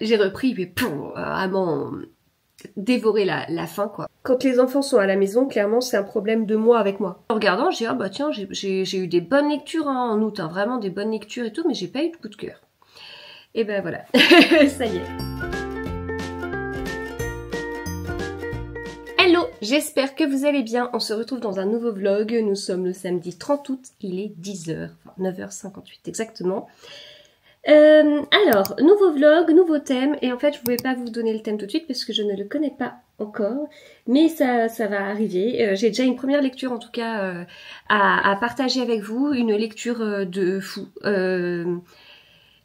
J'ai repris, mais vraiment dévorer la faim, quoi. Quand les enfants sont à la maison, clairement, c'est un problème de moi avec moi. En regardant, j'ai dit, ah bah tiens, j'ai eu des bonnes lectures hein, en août, hein, vraiment des bonnes lectures et tout, mais j'ai pas eu de coup de cœur. Et ben voilà, ça y est. Hello, j'espère que vous allez bien. On se retrouve dans un nouveau vlog. Nous sommes le samedi 30 août, il est 10h, enfin 9h58 exactement. Alors, nouveau vlog, nouveau thème, et en fait je ne pouvais pas vous donner le thème tout de suite parce que je ne le connais pas encore, mais ça va arriver. J'ai déjà une première lecture en tout cas à partager avec vous, une lecture de fou.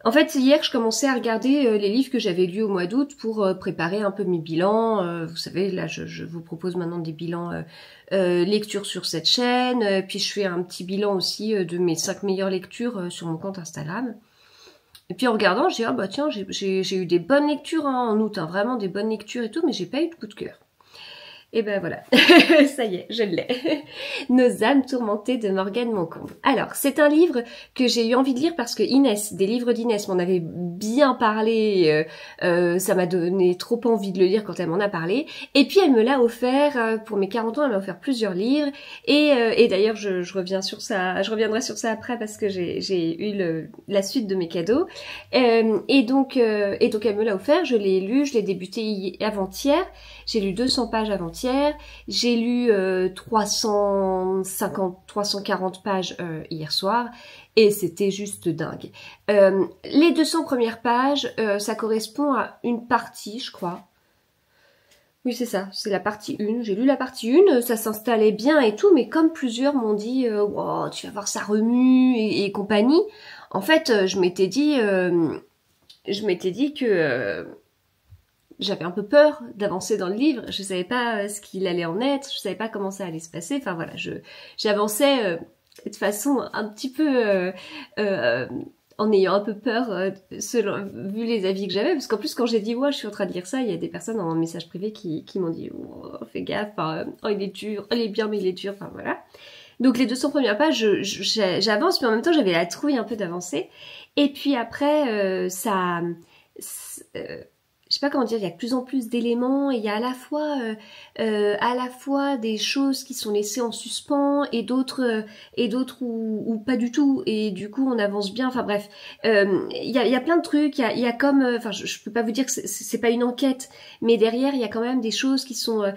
En fait, hier, je commençais à regarder les livres que j'avais lus au mois d'août pour préparer un peu mes bilans. Vous savez, là, je vous propose maintenant des bilans lecture sur cette chaîne. Puis je fais un petit bilan aussi de mes 5 meilleures lectures sur mon compte Instagram. Et puis en regardant, j'ai dit, ah bah tiens, j'ai eu des bonnes lectures hein, en août, hein, vraiment des bonnes lectures et tout, mais j'ai pas eu de coup de cœur. Et ben voilà, ça y est, je l'ai. Nos âmes tourmentées de Morgane Moncombe. Alors, c'est un livre que j'ai eu envie de lire parce que Inès, des livres d'Inès, m'en avait bien parlé. Ça m'a donné trop envie de le lire quand elle m'en a parlé. Et puis elle me l'a offert pour mes 40 ans, elle m'a offert plusieurs livres. Et d'ailleurs, je reviens sur ça, je reviendrai sur ça après parce que j'ai eu la suite de mes cadeaux. Et donc elle me l'a offert, je l'ai lu, je l'ai débuté avant-hier. J'ai lu 200 pages avant-hier, j'ai lu 340 pages hier soir, et c'était juste dingue. Les 200 premières pages, ça correspond à une partie, je crois. Oui, c'est ça, c'est la partie 1. J'ai lu la partie 1, ça s'installait bien et tout, mais comme plusieurs m'ont dit wow, tu vas voir ça remue et compagnie, en fait, je m'étais dit que... j'avais un peu peur d'avancer dans le livre, je savais pas ce qu'il allait en être, je savais pas comment ça allait se passer, enfin voilà, j'avançais de façon un petit peu en ayant un peu peur vu les avis que j'avais, parce qu'en plus quand j'ai dit ouais je suis en train de lire ça, il y a des personnes en message privé qui m'ont dit oh, fais gaffe, oh il est dur, il est bien mais il est dur, enfin voilà. Donc les 200 premières pages, j'avance, mais en même temps j'avais la trouille un peu d'avancer, et puis après je sais pas comment dire, il y a de plus en plus d'éléments et il y a à la fois des choses qui sont laissées en suspens et d'autres où pas du tout, et du coup on avance bien, enfin bref, il y a plein de trucs, il y a comme, enfin je peux pas vous dire que c'est pas une enquête, mais derrière il y a quand même des choses qui sont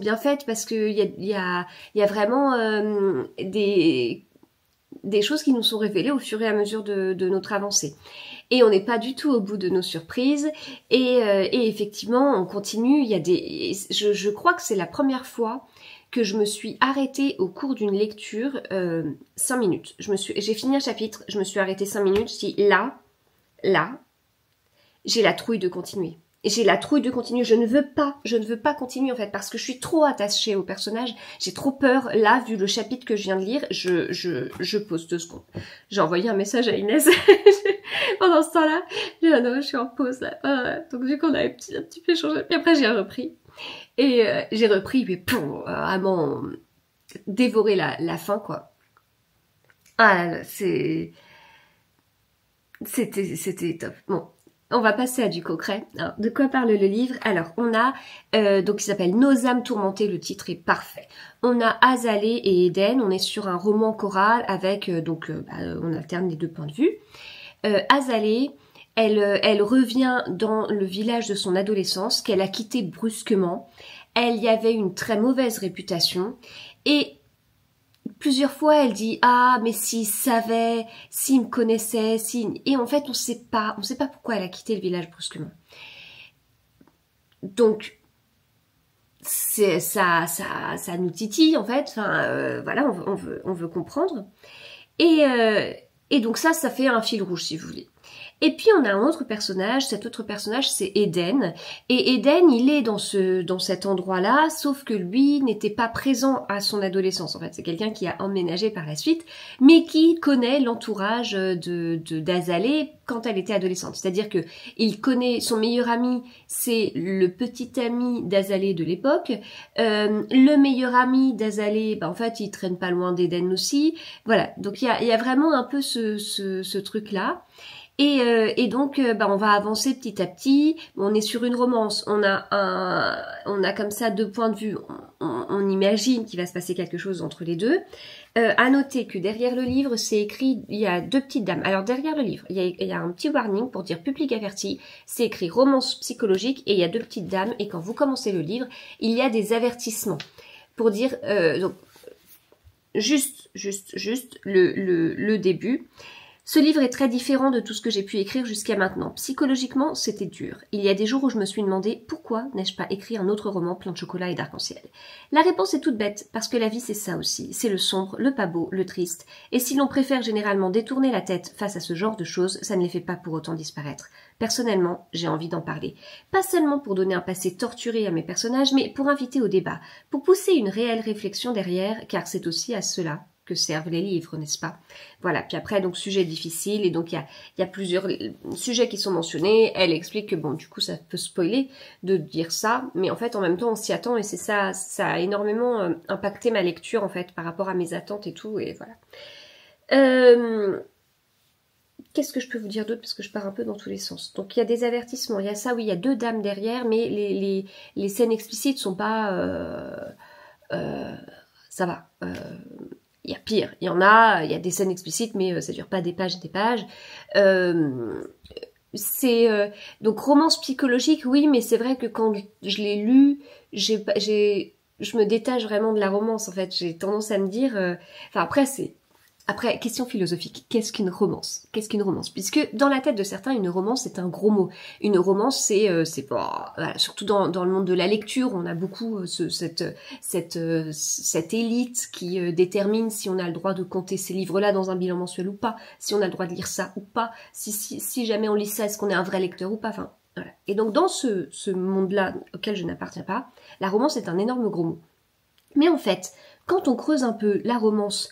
bien faites parce que il y a vraiment des choses qui nous sont révélées au fur et à mesure de notre avancée. Et on n'est pas du tout au bout de nos surprises. Et effectivement, on continue. Il y a je crois que c'est la première fois que je me suis arrêtée au cours d'une lecture 5 minutes. J'ai fini un chapitre, je me suis arrêtée 5 minutes. Je dis là, j'ai la trouille de continuer. Et j'ai la trouille de continuer, je ne veux pas continuer en fait, parce que je suis trop attachée au personnage, j'ai trop peur, là, vu le chapitre que je viens de lire, je pose 2 secondes. J'ai envoyé un message à Inès, pendant ce temps-là, j'ai dit, non, je suis en pause là, donc du coup on a un petit peu changé, puis après j'ai repris, et j'ai repris, mais vraiment, dévorer la faim quoi. Ah là là, c'était top, bon. On va passer à du concret. Alors, de quoi parle le livre? Alors, on a, donc il s'appelle Nos âmes tourmentées, le titre est parfait. On a Azalée et Eden, on est sur un roman choral avec, on alterne les 2 points de vue. Azalée, elle revient dans le village de son adolescence, qu'elle a quitté brusquement. Elle y avait une très mauvaise réputation, et plusieurs fois, elle dit ah mais s'il savait, s'il me connaissait, et en fait on sait pas pourquoi elle a quitté le village brusquement. Donc ça nous titille en fait. Enfin voilà, on veut comprendre. Et donc ça fait un fil rouge si vous voulez. Et puis on a un autre personnage, cet autre personnage c'est Eden, et Eden il est dans cet endroit-là, sauf que lui n'était pas présent à son adolescence, en fait c'est quelqu'un qui a emménagé par la suite, mais qui connaît l'entourage d'Azalée quand elle était adolescente, c'est-à-dire que il connaît son meilleur ami, c'est le petit ami d'Azalée de l'époque, le meilleur ami d'Azalée, en fait il traîne pas loin d'Eden aussi, voilà, donc il y a vraiment un peu ce truc-là. Et donc, on va avancer petit à petit. On est sur une romance. On a comme ça deux points de vue. On imagine qu'il va se passer quelque chose entre les deux. À noter que derrière le livre, c'est écrit, il y a deux petites dames. Alors derrière le livre, il y a un petit warning pour dire public averti. C'est écrit romance psychologique et il y a deux petites dames. Et quand vous commencez le livre, il y a des avertissements pour dire donc juste le début. Ce livre est très différent de tout ce que j'ai pu écrire jusqu'à maintenant. Psychologiquement, c'était dur. Il y a des jours où je me suis demandé pourquoi n'ai-je pas écrit un autre roman plein de chocolat et d'arc-en-ciel. La réponse est toute bête, parce que la vie c'est ça aussi. C'est le sombre, le pas beau, le triste. Et si l'on préfère généralement détourner la tête face à ce genre de choses, ça ne les fait pas pour autant disparaître. Personnellement, j'ai envie d'en parler. Pas seulement pour donner un passé torturé à mes personnages, mais pour inviter au débat, pour pousser une réelle réflexion derrière, car c'est aussi à cela que servent les livres, n'est-ce pas? Voilà, puis après, donc, sujet difficile, et donc il y a plusieurs sujets qui sont mentionnés. Elle explique que, bon, du coup, ça peut spoiler de dire ça, mais en fait, en même temps, on s'y attend, et c'est ça, ça a énormément impacté ma lecture, en fait, par rapport à mes attentes et tout, et voilà. Qu'est-ce que je peux vous dire d'autre, parce que je pars un peu dans tous les sens. Donc, il y a des avertissements, il y a ça, oui, il y a deux dames derrière, mais les scènes explicites sont pas... ça va. Il y a pire, il y en a, il y a des scènes explicites, mais ça dure pas des pages et des pages. Donc romance psychologique, oui, mais c'est vrai que quand je l'ai lu, je me détache vraiment de la romance, en fait. J'ai tendance à me dire... Enfin, après, question philosophique, qu'est-ce qu'une romance? Qu'est-ce qu'une romance? Puisque dans la tête de certains, une romance, c'est un gros mot. Une romance, c'est pas... Voilà, surtout dans le monde de la lecture, on a beaucoup cette élite qui détermine si on a le droit de compter ces livres-là dans un bilan mensuel ou pas, si on a le droit de lire ça ou pas, si jamais on lit ça, est-ce qu'on est un vrai lecteur ou pas, enfin... Voilà. Et donc dans ce monde-là auquel je n'appartiens pas, la romance est un énorme gros mot. Mais en fait, quand on creuse un peu la romance...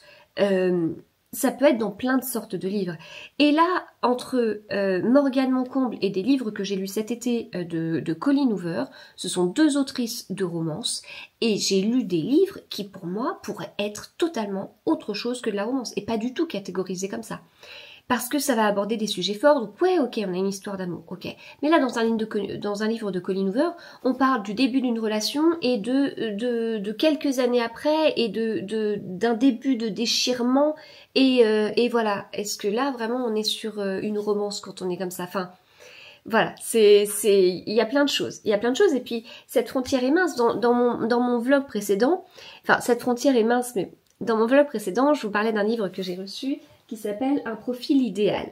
ça peut être dans plein de sortes de livres. Et là, entre Morgane Moncomble et des livres que j'ai lus cet été de Colleen Hoover, ce sont deux autrices de romance, et j'ai lu des livres qui, pour moi, pourraient être totalement autre chose que de la romance, et pas du tout catégorisés comme ça. Parce que ça va aborder des sujets forts, donc ouais, ok, on a une histoire d'amour, ok. Mais là, dans un livre de Colleen Hoover, on parle du début d'une relation et de quelques années après et d'un début de déchirement et voilà. Est-ce que là, vraiment, on est sur une romance quand on est comme ça? Enfin, voilà, il y a plein de choses. Il y a plein de choses et puis cette frontière est mince. Dans mon vlog précédent, enfin, cette frontière est mince, mais dans mon vlog précédent, je vous parlais d'un livre que j'ai reçu qui s'appelle Un profil idéal.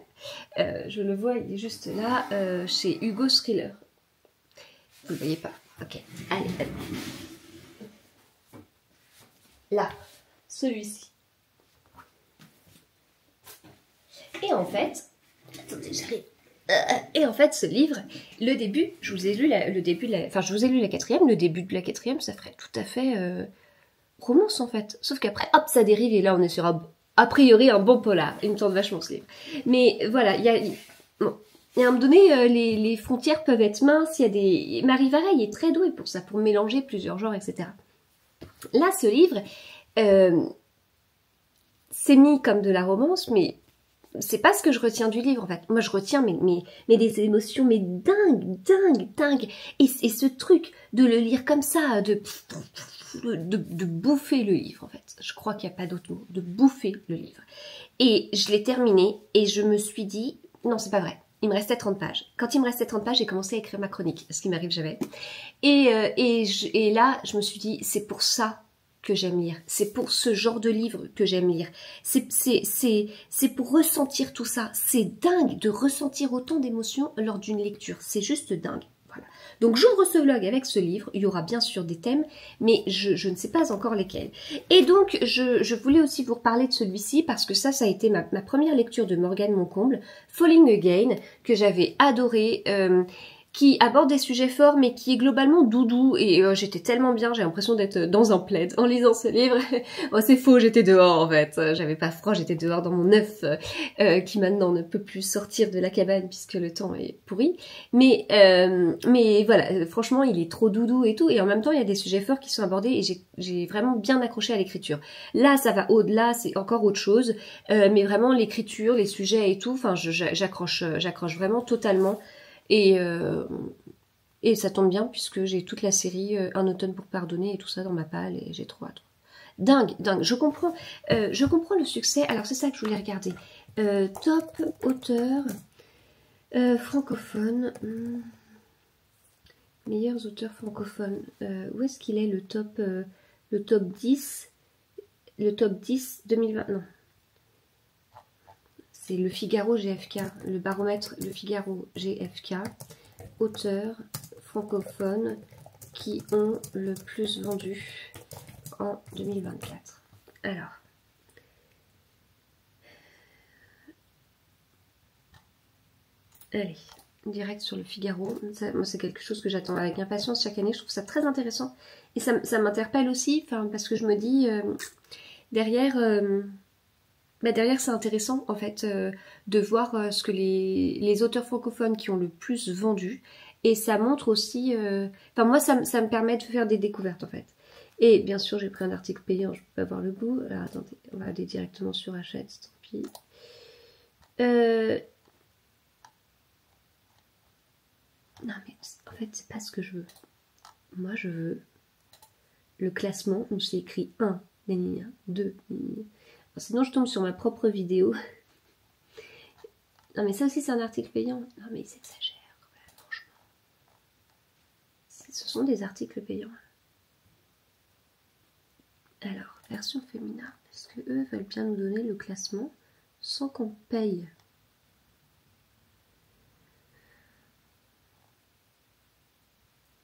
Je le vois, il est juste là, chez Hugo Thriller. Vous ne le voyez pas? Ok, allez. Là, celui-ci. Et en fait, attendez, j'arrive. Et en fait, ce livre, le début, je vous ai lu je vous ai lu la quatrième, le début de la quatrième, ça ferait tout à fait romance en fait. Sauf qu'après, hop, ça dérive et là, on est sur a priori un bon polar. Il me tente vachement ce livre. Mais voilà, il y a à un moment donné, les frontières peuvent être minces. Marie Vareille est très douée pour ça, pour mélanger plusieurs genres, etc. Là, ce livre, c'est mis comme de la romance, mais c'est pas ce que je retiens du livre en fait. Moi je retiens mais des émotions mais dingues. Et ce truc de le lire comme ça, de bouffer le livre en fait. Je crois qu'il n'y a pas d'autre mot. De bouffer le livre. Et je l'ai terminé et je me suis dit, non c'est pas vrai. Il me restait 30 pages. Quand il me restait 30 pages, j'ai commencé à écrire ma chronique, ce qui m'arrive jamais. Et là, je me suis dit, c'est pour ça que j'aime lire. C'est pour ce genre de livre que j'aime lire. C'est pour ressentir tout ça. C'est dingue de ressentir autant d'émotions lors d'une lecture. C'est juste dingue. Voilà. Donc j'ouvre ce vlog avec ce livre. Il y aura bien sûr des thèmes, mais je ne sais pas encore lesquels. Et donc je voulais aussi vous reparler de celui-ci parce que ça a été ma première lecture de Morgane Moncomble, Falling Again, que j'avais adoré. qui aborde des sujets forts, mais qui est globalement doudou, et j'étais tellement bien, j'ai l'impression d'être dans un plaid en lisant ce livre. Oh, c'est faux, j'étais dehors en fait, j'avais pas froid, j'étais dehors dans mon œuf, qui maintenant ne peut plus sortir de la cabane puisque le temps est pourri. Mais voilà, franchement, il est trop doudou et tout, et en même temps, il y a des sujets forts qui sont abordés, et j'ai vraiment bien accroché à l'écriture. Là, ça va au-delà, c'est encore autre chose, mais vraiment l'écriture, les sujets et tout, enfin, j'accroche vraiment totalement. Et ça tombe bien puisque j'ai toute la série Un automne pour pardonner et tout ça dans ma palle et j'ai trop hâte. Dingue, je comprends le succès. Alors c'est ça que je voulais regarder. Top auteur francophone. Meilleurs auteurs francophones. Où est-ce qu'il est le top 10? Le top 10 2020. Non. C'est le Figaro GFK. Le baromètre Le Figaro GFK. Auteurs francophones qui ont le plus vendu en 2024. Alors, allez, direct sur le Figaro. Ça, moi, c'est quelque chose que j'attends avec impatience chaque année. Je trouve ça très intéressant. Et ça m'interpelle aussi, parce que je me dis, derrière, c'est intéressant, en fait, de voir ce que les auteurs francophones qui ont le plus vendu. Et ça montre aussi... moi, ça me permet de faire des découvertes, en fait. Et bien sûr, j'ai pris un article payant, je peux pas voir le bout. Alors, attendez, on va aller directement sur Hachette, tant pis. Non, mais en fait, c'est pas ce que je veux. Moi, je veux le classement où c'est écrit 1, 2, sinon, je tombe sur ma propre vidéo. Non, mais ça aussi, c'est un article payant. Non, mais ils exagèrent. Franchement. Ce sont des articles payants. Alors, version féminin. Est-ce que eux veulent bien nous donner le classement sans qu'on paye?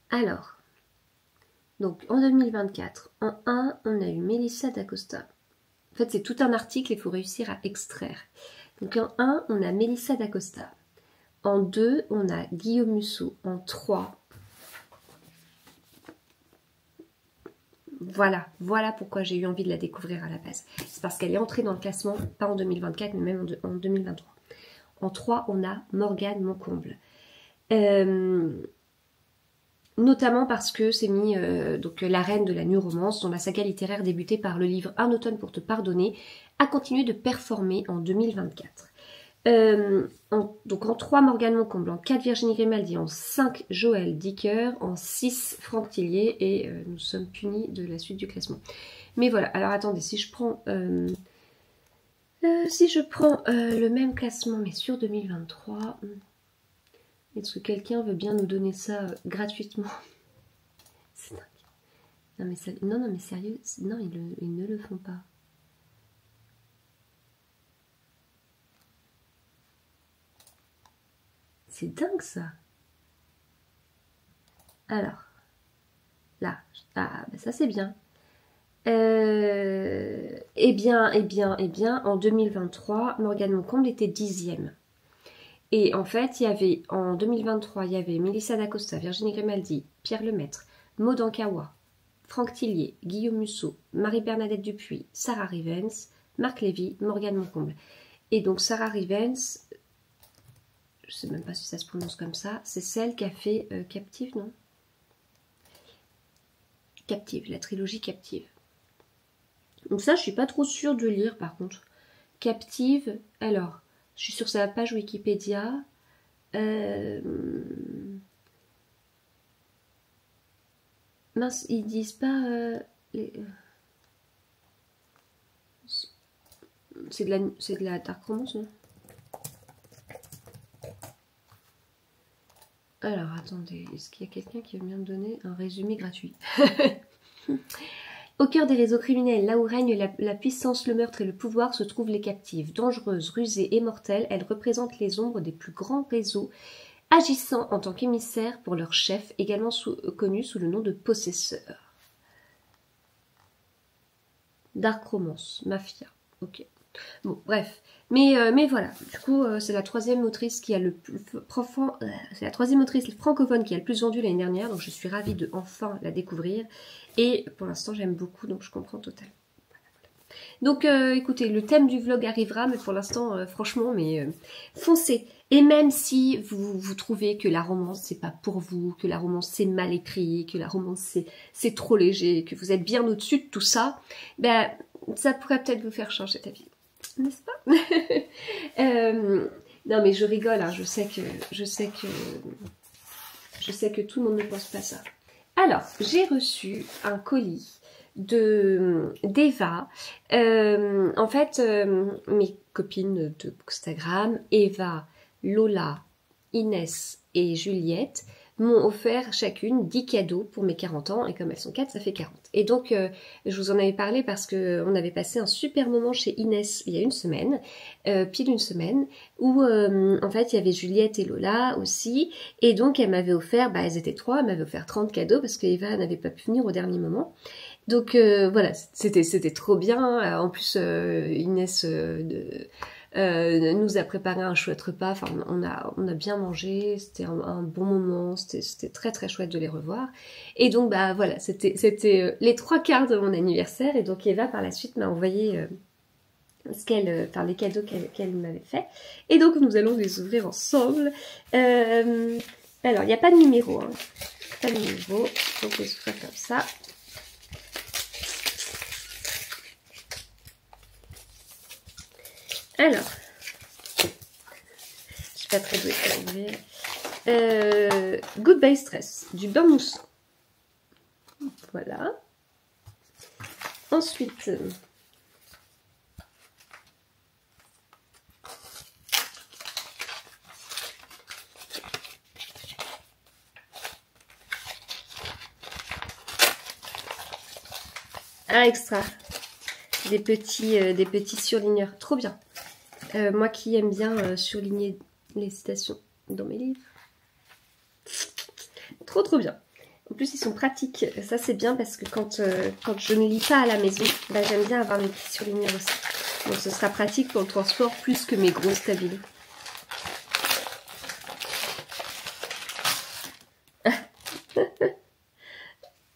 Alors, donc en 2024, en 1, on a eu Mélissa D'Acosta. En fait, c'est tout un article, il faut réussir à extraire. Donc en 1, on a Mélissa D'Acosta. En 2, on a Guillaume Musso. En 3, voilà pourquoi j'ai eu envie de la découvrir à la base. C'est parce qu'elle est entrée dans le classement, pas en 2024, mais même en 2023. En 3, on a Morgane Moncomble. Notamment parce que c'est mis donc la reine de la New Romance, dont la saga littéraire débutée par le livre Un automne pour te pardonner, a continué de performer en 2024. Donc en 3, Morgane Moncomble, en 4, Virginie Grimaldi, en 5, Joël Dicker, en 6, Franck Tillier, et nous sommes punis de la suite du classement. Mais voilà, alors attendez, si je prends le même classement, mais sur 2023... Est-ce que quelqu'un veut bien nous donner ça gratuitement? C'est dingue. Non mais, non mais sérieux, non, ils ne le font pas. C'est dingue ça. Alors, là, ça c'est bien. Eh bien, en 2023, Morgane Moncomble était 10e. Et en fait, en 2023, il y avait Mélissa D'Acosta, Virginie Grimaldi, Pierre Lemaître, Maud Ankawa, Franck Tillier, Guillaume Musso, Marie-Bernadette Dupuis, Sarah Rivens, Marc Lévy, Morgane Moncomble. Et donc Sarah Rivens, je sais même pas si ça se prononce comme ça, c'est celle qui a fait Captive, non? Captive, la trilogie Captive. Donc ça, je suis pas trop sûre de lire par contre. Captive, alors... Je suis sur sa page Wikipédia. Mince, ils disent pas... C'est de la dark romance, non? Alors, attendez. Est-ce qu'il y a quelqu'un qui veut bien me donner un résumé gratuit? Au cœur des réseaux criminels, là où règne la puissance, le meurtre et le pouvoir, se trouvent les captives. Dangereuses, rusées et mortelles, elles représentent les ombres des plus grands réseaux, agissant en tant qu'émissaires pour leur chef, également connu sous le nom de possesseurs. Dark romance, mafia, ok. Bon, bref. Mais voilà, du coup, c'est la troisième autrice qui a le plus c'est la troisième autrice francophone qui a le plus vendu l'année dernière, donc je suis ravie de enfin la découvrir. Et pour l'instant, j'aime beaucoup, donc je comprends totalement. Donc, écoutez, le thème du vlog arrivera, mais pour l'instant, franchement, foncez. Et même si vous trouvez que la romance, c'est pas pour vous, que la romance, c'est mal écrit, que la romance, c'est trop léger, que vous êtes bien au-dessus de tout ça, ben, ça pourrait peut-être vous faire changer d'avis. N'est-ce pas? Non, mais je rigole, hein, je sais que tout le monde ne pense pas ça. Alors, j'ai reçu un colis d'Eva. En fait, mes copines de Instagram, Eva, Lola, Inès et Juliette, m'ont offert chacune 10 cadeaux pour mes 40 ans, et comme elles sont 4, ça fait 40. Et donc, je vous en avais parlé parce qu'on avait passé un super moment chez Inès il y a une semaine, pile une semaine, où en fait, il y avait Juliette et Lola aussi, et donc elles m'avaient offert, elles étaient 3, elles m'avaient offert 30 cadeaux parce que Eva n'avait pas pu venir au dernier moment. Donc voilà, c'était trop bien. En plus, Inès nous a préparé un chouette repas. Enfin, on a bien mangé. C'était un bon moment. C'était très très chouette de les revoir. Et donc voilà, c'était les 3/4 de mon anniversaire. Et donc Eva par la suite m'a envoyé les cadeaux qu'elle m'avait fait. Et donc nous allons les ouvrir ensemble. Alors il n'y a pas de numéro, hein. Pas de numéro. Donc on se fera comme ça. Alors, je suis pas très douée pour ouvrir. Goodbye Stress, du bain moussant. Voilà. Ensuite, un extra. Des petits surligneurs. Trop bien. Moi qui aime bien surligner les citations dans mes livres. Trop trop bien. En plus ils sont pratiques. Ça c'est bien parce que quand je ne lis pas à la maison, j'aime bien avoir mes petits surligneurs aussi. Donc ce sera pratique pour le transport plus que mes gros stabiles.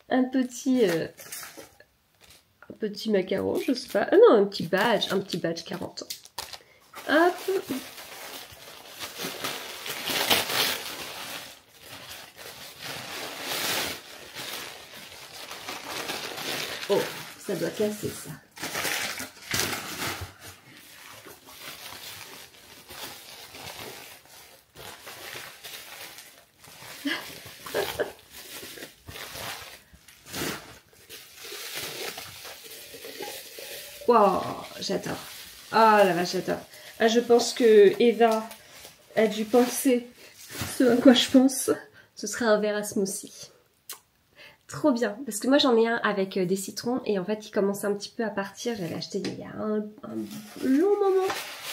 Un petit macaron, je sais pas. Ah non, un petit badge 40 ans. Hop. Oh, ça doit casser ça. Wow, j'adore. Ah la vache, j'adore. Ah, je pense que Eva a dû penser ce à quoi je pense. Ce sera un verre à smoothie. Trop bien. Parce que moi j'en ai un avec des citrons et en fait il commence un petit peu à partir. J'avais acheté il y a un long moment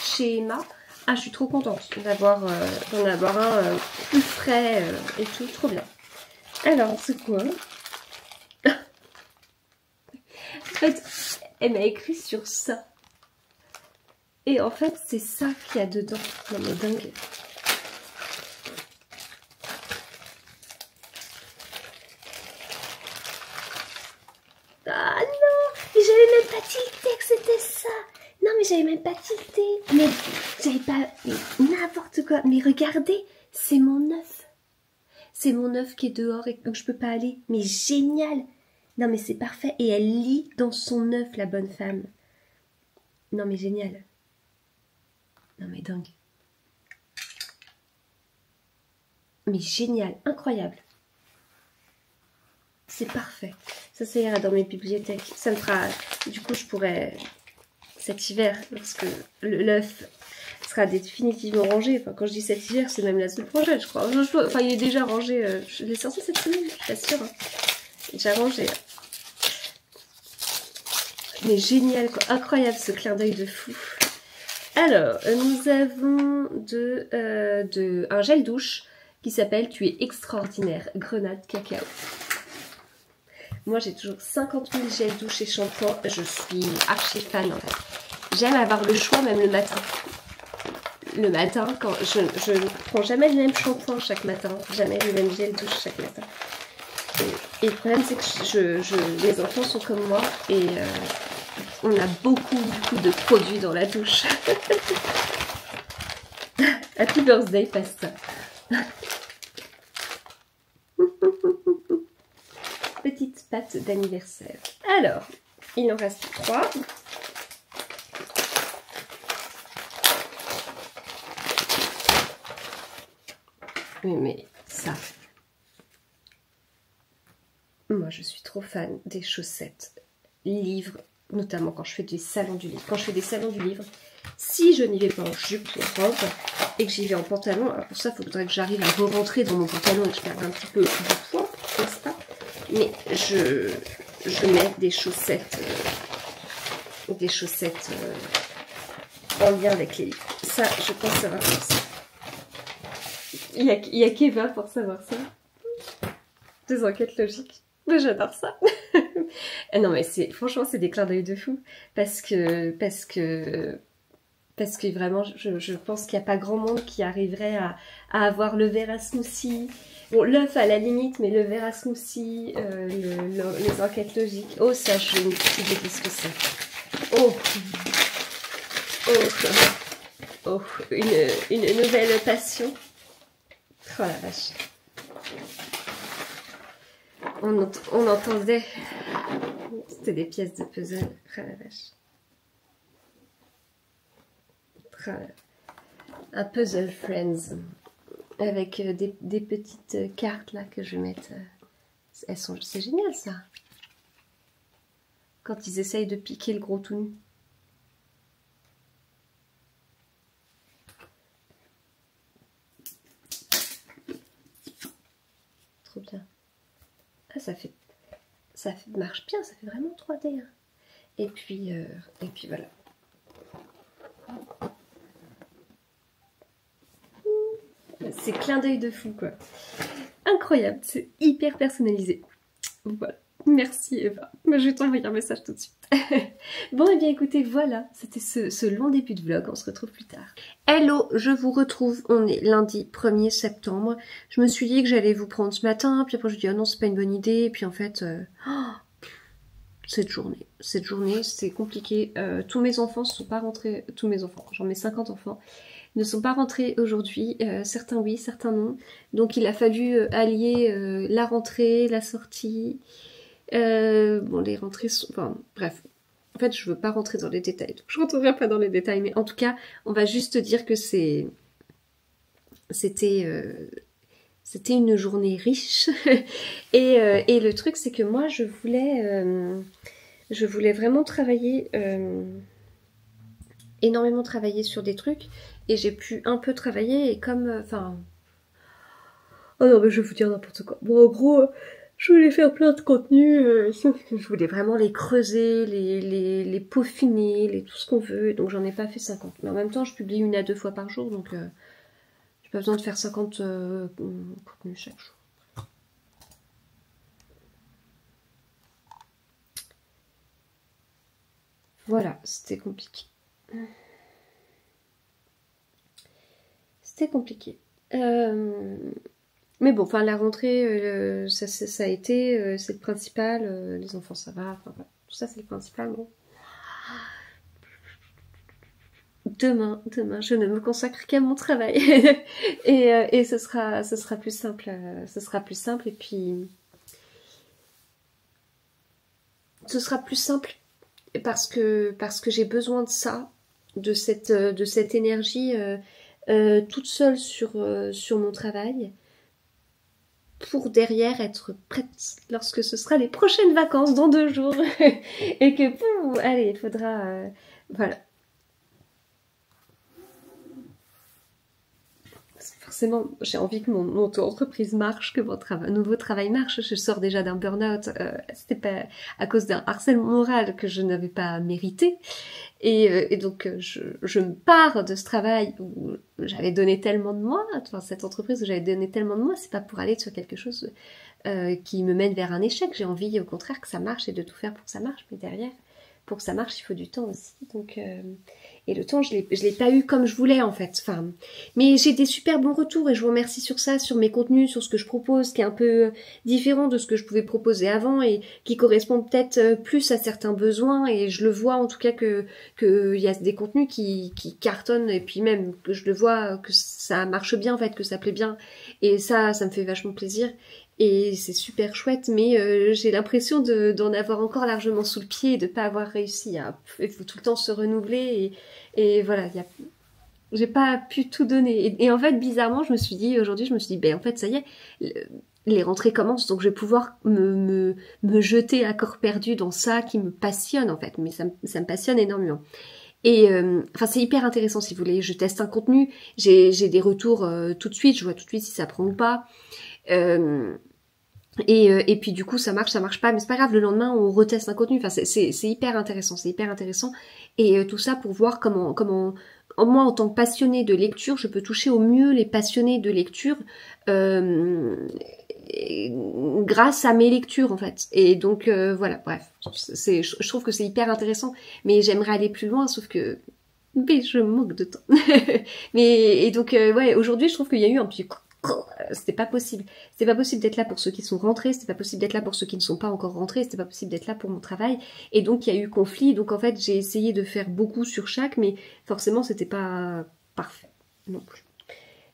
chez Emma. Ah, je suis trop contente d'en avoir un plus frais et tout. Trop bien. Alors, c'est quoi? En fait, elle m'a écrit sur ça. Et en fait, c'est ça qu'il y a dedans. Non mais dingue. Ah non, mais j'avais même pas tilté que c'était ça. Non mais j'avais même pas tilté. Mais j'avais pas... n'importe quoi. Mais regardez, c'est mon œuf. C'est mon œuf qui est dehors et donc je peux pas aller. Mais génial. Non mais c'est parfait. Et elle lit dans son œuf, la bonne femme. Non mais génial. Non mais dingue. Mais génial, incroyable. C'est parfait. Ça ira dans mes bibliothèques. Ça me fera... Du coup, je pourrais... Cet hiver, lorsque l'œuf sera définitivement rangé. Enfin, quand je dis cet hiver, c'est même la semaine prochaine, je crois. Enfin, il est déjà rangé. Je l'ai sorti cette semaine, je t'assure. Hein. Déjà rangé. Mais génial, quoi. Incroyable ce clin d'œil de fou. Alors, nous avons un gel douche qui s'appelle « Tu es extraordinaire, grenade cacao ». Moi, j'ai toujours 50 000 gels douche et shampoings. Je suis archi fan, en fait. J'aime avoir le choix même le matin. Le matin, quand je ne prends jamais le même shampoing chaque matin, jamais le même gel douche chaque matin. Et le problème c'est que les enfants sont comme moi et on a beaucoup de produits dans la douche. Happy birthday pasta. Petite pâte d'anniversaire. Alors, il en reste 3. Oui, mais ça... Moi, je suis trop fan des chaussettes, livres, notamment quand je fais des salons du livre. Quand je fais des salons du livre, si je n'y vais pas en jupe ou en robe et que j'y vais en pantalon, alors pour ça, il faudrait que j'arrive à re-rentrer dans mon pantalon et que je perde un petit peu de poids, n'est-ce pas? Mais je mets des chaussettes en lien avec les livres. Ça, je pense savoir ça. Il y a Keva pour savoir ça. Des enquêtes logiques. Mais j'adore ça. Non mais franchement c'est des clins d'œil de fou parce que vraiment je pense qu'il n'y a pas grand monde qui arriverait à avoir le verre à smoothie. Bon, l'œuf à la limite, mais le verre à smoothie, les enquêtes logiques. Oh ça je déteste ce que c'est. Oh, une nouvelle passion. Oh la vache. On entendait. C'était des pièces de puzzle. Ah la vache. Un puzzle Friends. Avec des petites cartes là que je vais mettre. C'est génial ça. Quand ils essayent de piquer le gros tout nu. Trop bien. Ah, ça marche bien, ça fait vraiment 3D. Hein. Et puis voilà. C'est clin d'œil de fou, quoi. Incroyable, c'est hyper personnalisé. Voilà. Merci Eva. Je vais t'envoyer un message tout de suite. Bon, et bien écoutez, voilà. C'était ce long début de vlog. On se retrouve plus tard. Hello, je vous retrouve. On est lundi 1er septembre. Je me suis dit que j'allais vous prendre ce matin. Puis après, je me suis dit, oh non, c'est pas une bonne idée. Et puis en fait, cette journée, c'est compliqué. Tous mes enfants ne sont pas rentrés. Tous mes enfants, j'en ai 50 enfants. Ne sont pas rentrés aujourd'hui, certains oui, certains non. Donc il a fallu allier la rentrée, la sortie. Bon, les rentrées sont... Enfin, bref. En fait, je veux pas rentrer dans les détails. Donc je rentrerai pas dans les détails. Mais en tout cas, on va juste dire que c'était une journée riche. et le truc, c'est que moi, je voulais vraiment travailler... énormément travailler sur des trucs. Et j'ai pu un peu travailler. Et comme... Enfin... oh non, mais je vais vous dire n'importe quoi. Bon, en gros... je voulais faire plein de contenus, sauf que je voulais vraiment les creuser, les peaufiner, tout ce qu'on veut. Donc j'en ai pas fait 50. Mais en même temps, je publie 1 à 2 fois par jour, donc j'ai pas besoin de faire 50 contenus chaque jour. Voilà, c'était compliqué. C'était compliqué. Mais bon, enfin la rentrée, ça a été, c'est le principal, les enfants ça va, enfin voilà, tout ça c'est le principal, bon. Demain, je ne me consacre qu'à mon travail et ce sera plus simple, et puis ce sera plus simple parce que j'ai besoin de ça, de cette énergie toute seule sur mon travail. Pour derrière être prête lorsque ce sera les prochaines vacances dans 2 jours. Et que, pouf, allez, il faudra... voilà. Forcément, j'ai envie que mon auto-entreprise marche, que mon nouveau travail marche. Je sors déjà d'un burn-out. C'était pas à cause d'un harcèlement moral que je n'avais pas mérité. Et donc, je me pars de ce travail où j'avais donné tellement de moi, enfin, cette entreprise où j'avais donné tellement de moi, c'est pas pour aller sur quelque chose qui me mène vers un échec. J'ai envie, au contraire, que ça marche et de tout faire pour que ça marche. Mais derrière, pour que ça marche, il faut du temps aussi. Donc, et le temps, je l'ai pas eu comme je voulais en fait. Enfin, mais j'ai des super bons retours et je vous remercie sur ça, sur mes contenus, sur ce que je propose, qui est un peu différent de ce que je pouvais proposer avant et qui correspond peut-être plus à certains besoins. Et je le vois en tout cas que y a des contenus qui cartonnent et puis même que je le vois que ça marche bien en fait, que ça plaît bien. Et ça me fait vachement plaisir. Et c'est super chouette, mais j'ai l'impression d'en avoir encore largement sous le pied et de pas avoir réussi à... Il faut tout le temps se renouveler et voilà, j'ai pas pu tout donner. Et en fait, bizarrement, aujourd'hui, je me suis dit, ben en fait, ça y est, les rentrées commencent, donc je vais pouvoir me jeter à corps perdu dans ça qui me passionne en fait, mais ça me passionne énormément. Et enfin c'est hyper intéressant si vous voulez, je teste un contenu, j'ai des retours tout de suite, je vois tout de suite si ça prend ou pas. Et puis du coup ça marche pas, mais c'est pas grave, le lendemain on reteste un contenu. Enfin c'est hyper intéressant, Et tout ça pour voir comment moi en tant que passionnée de lecture, je peux toucher au mieux les passionnés de lecture grâce à mes lectures en fait. Et donc voilà, bref, je trouve que c'est hyper intéressant, mais j'aimerais aller plus loin, sauf que je manque de temps. Mais et donc ouais, aujourd'hui je trouve qu'il y a eu un petit c'était pas possible. C'était pas possible d'être là pour ceux qui sont rentrés, c'était pas possible d'être là pour ceux qui ne sont pas encore rentrés, c'était pas possible d'être là pour mon travail. Et donc il y a eu conflit. Donc en fait j'ai essayé de faire beaucoup sur chaque, mais forcément c'était pas parfait non plus.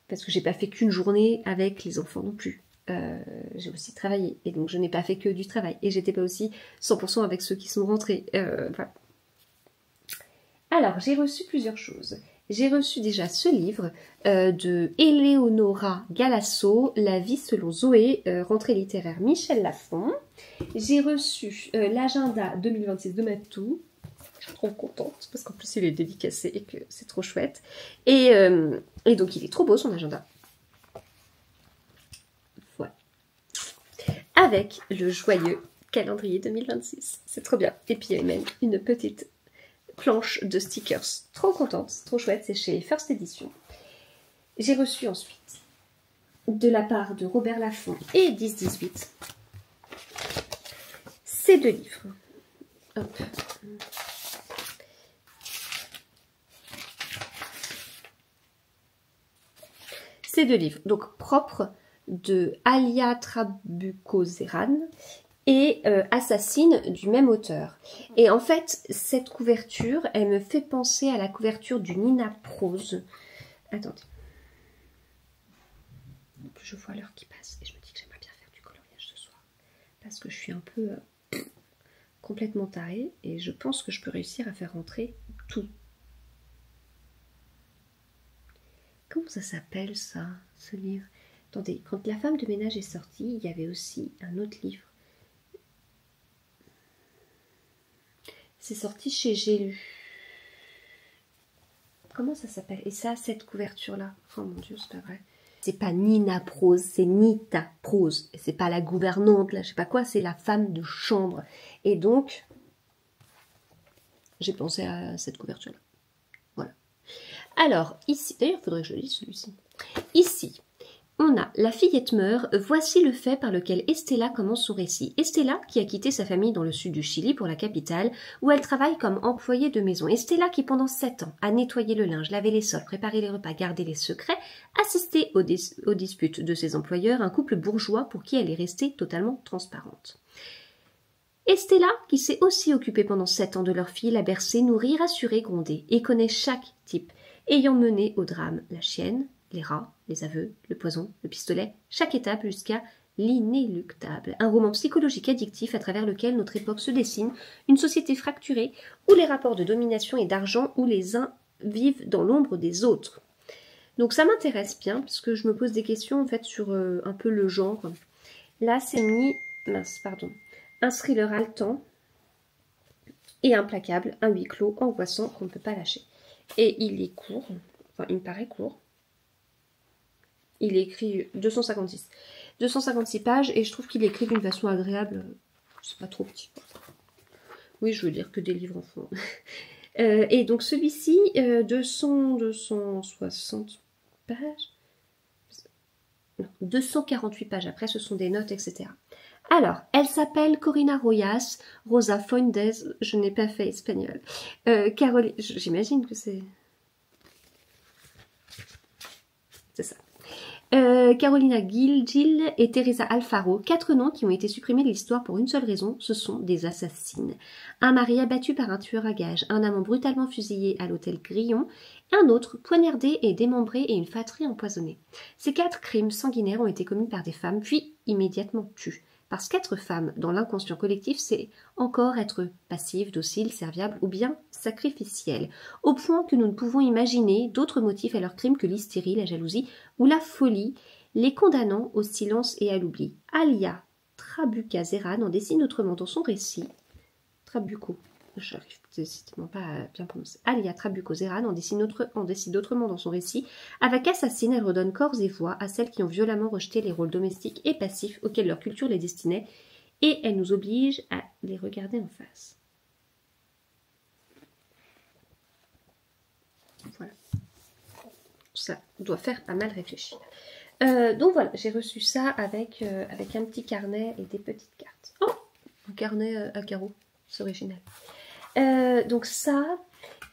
Parce que j'ai pas fait qu'une journée avec les enfants non plus. J'ai aussi travaillé. Et donc je n'ai pas fait que du travail. Et j'étais pas aussi 100% avec ceux qui sont rentrés. Voilà. Alors j'ai reçu plusieurs choses. J'ai reçu déjà ce livre de Eleonora Galasso, La vie selon Zoé, rentrée littéraire Michel Lafon. J'ai reçu l'agenda 2026 de Matou. Je suis trop contente parce qu'en plus il est dédicacé et que c'est trop chouette. Et donc il est trop beau son agenda. Voilà. Avec le joyeux calendrier 2026. C'est trop bien. Et puis il y a même une petite planche de stickers. Trop contente, trop chouette, c'est chez First Edition. J'ai reçu ensuite, de la part de Robert Laffont et 10-18, ces deux livres. Hop. Ces deux livres, donc propres, de Alia Trabuco-Zeran et Assassine du même auteur. Et en fait, cette couverture, elle me fait penser à la couverture du Nina Prose. Attendez. Je vois l'heure qui passe et je me dis que j'aimerais bien faire du coloriage ce soir. Parce que je suis un peu complètement tarée et je pense que je peux réussir à faire rentrer tout. Comment ça s'appelle ça, ce livre? Attendez, quand La femme de ménage est sortie, il y avait aussi un autre livre. C'est sorti chez J'ai lu. Comment ça s'appelle? Et ça, cette couverture-là. Oh mon Dieu, c'est pas vrai. C'est pas Nina Prose, c'est Nita Prose. Et c'est pas la gouvernante, là, je sais pas quoi, c'est la femme de chambre. Et donc, j'ai pensé à cette couverture-là. Voilà. Alors, ici, d'ailleurs, il faudrait que je lise celui-ci. Ici, on a La fillette meurt, voici le fait par lequel Estella commence son récit. Estella, qui a quitté sa famille dans le sud du Chili pour la capitale, où elle travaille comme employée de maison. Estella, qui pendant 7 ans a nettoyé le linge, lavé les sols, préparé les repas, gardé les secrets, assisté aux disputes de ses employeurs, un couple bourgeois pour qui elle est restée totalement transparente. Estella, qui s'est aussi occupée pendant 7 ans de leur fille, l'a bercée, nourrie, rassurée, grondée, et connaît chaque type, ayant mené au drame la chienne, les rats, les aveux, le poison, le pistolet, chaque étape jusqu'à l'inéluctable. Un roman psychologique addictif à travers lequel notre époque se dessine, une société fracturée où les rapports de domination et d'argent, où les uns vivent dans l'ombre des autres. Donc ça m'intéresse bien, parce que je me pose des questions en fait sur un peu le genre. Là c'est mis, un thriller haletant et implacable, un huis clos angoissant qu'on ne peut pas lâcher. Et il est court, enfin il me paraît court. Il est écrit 256 pages et je trouve qu'il est écrit d'une façon agréable. C'est pas trop petit. Oui, je veux dire que des livres en font. Et donc celui-ci, 260 pages. Non, 248 pages après, ce sont des notes, etc. Alors, elle s'appelle Corina Rosa Fuentes, je n'ai pas fait espagnol. Caroline, j'imagine que c'est ça. Carolina Gil et Teresa Alfaro, 4 noms qui ont été supprimés de l'histoire pour une seule raison, ce sont des assassines. Un mari abattu par un tueur à gages, un amant brutalement fusillé à l'hôtel Grillon, un autre poignardé et démembré et une fratrie empoisonnée. Ces 4 crimes sanguinaires ont été commis par des femmes, puis immédiatement tues. Parce qu'être femme dans l'inconscient collectif, c'est encore être passive, docile, serviable ou bien sacrificielle, au point que nous ne pouvons imaginer d'autres motifs à leurs crimes que l'hystérie, la jalousie ou la folie, les condamnant au silence et à l'oubli. Alia Trabuca-Zeran en dessine autrement dans son récit. Trabuco, j'arrive décidément pas à bien prononcer. Alia Trabuco-Zeran en dessine autrement dans son récit. Avec Assassine, elle redonne corps et voix à celles qui ont violemment rejeté les rôles domestiques et passifs auxquels leur culture les destinait, et elle nous oblige à les regarder en face. Voilà. Ça doit faire pas mal réfléchir. Donc voilà, j'ai reçu ça avec un petit carnet et des petites cartes. Oh, un carnet à carreaux, c'est original. Donc ça,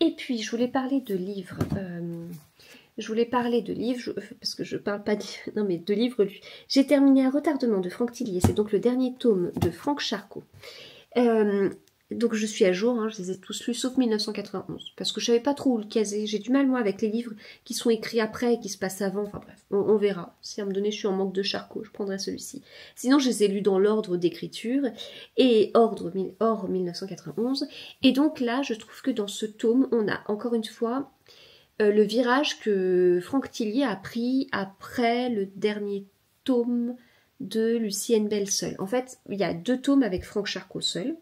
et puis je voulais parler de livres. Parce que je parle pas de livres. J'ai terminé Un retardement de Franck Tillier, c'est donc le dernier tome de Franck Charcot. Donc je suis à jour, hein, je les ai tous lus sauf 1991, parce que je savais pas trop où le caser. J'ai du mal moi avec les livres qui sont écrits après et qui se passent avant, enfin bref, on verra. Si à un moment donné je suis en manque de Charcot, je prendrai celui-ci. Sinon je les ai lus dans l'ordre d'écriture, et hors 1991, et donc là je trouve que dans ce tome, on a encore une fois le virage que Franck Tillier a pris après le dernier tome de Lucienne Bell seule. En fait, il y a 2 tomes avec Franck Charcot seul.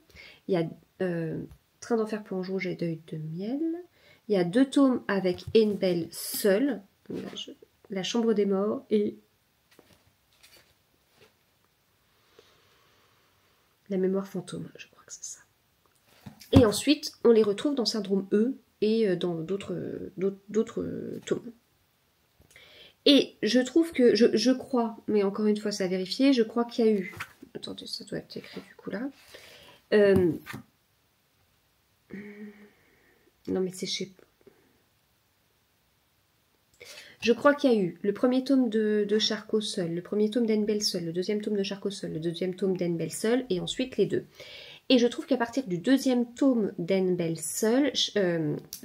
Il y a Train d'enfer, Planche rouge et Deuil de miel. Il y a 2 tomes avec Anne Bell seule. La chambre des morts et La mémoire fantôme, je crois que c'est ça. Et ensuite, on les retrouve dans Syndrome E et dans d'autres tomes. Et je trouve que, je crois, mais encore une fois, ça a vérifié, je crois qu'il y a eu... Attendez, ça doit être écrit du coup là. Non mais c'est chez... Je crois qu'il y a eu le premier tome de Charcot seul, le premier tome d'Anne Bell seul, le deuxième tome de Charcot seul, le deuxième tome d'Anne Bell seul, et ensuite les 2. Et je trouve qu'à partir du 2e tome d'Anne Bell seul,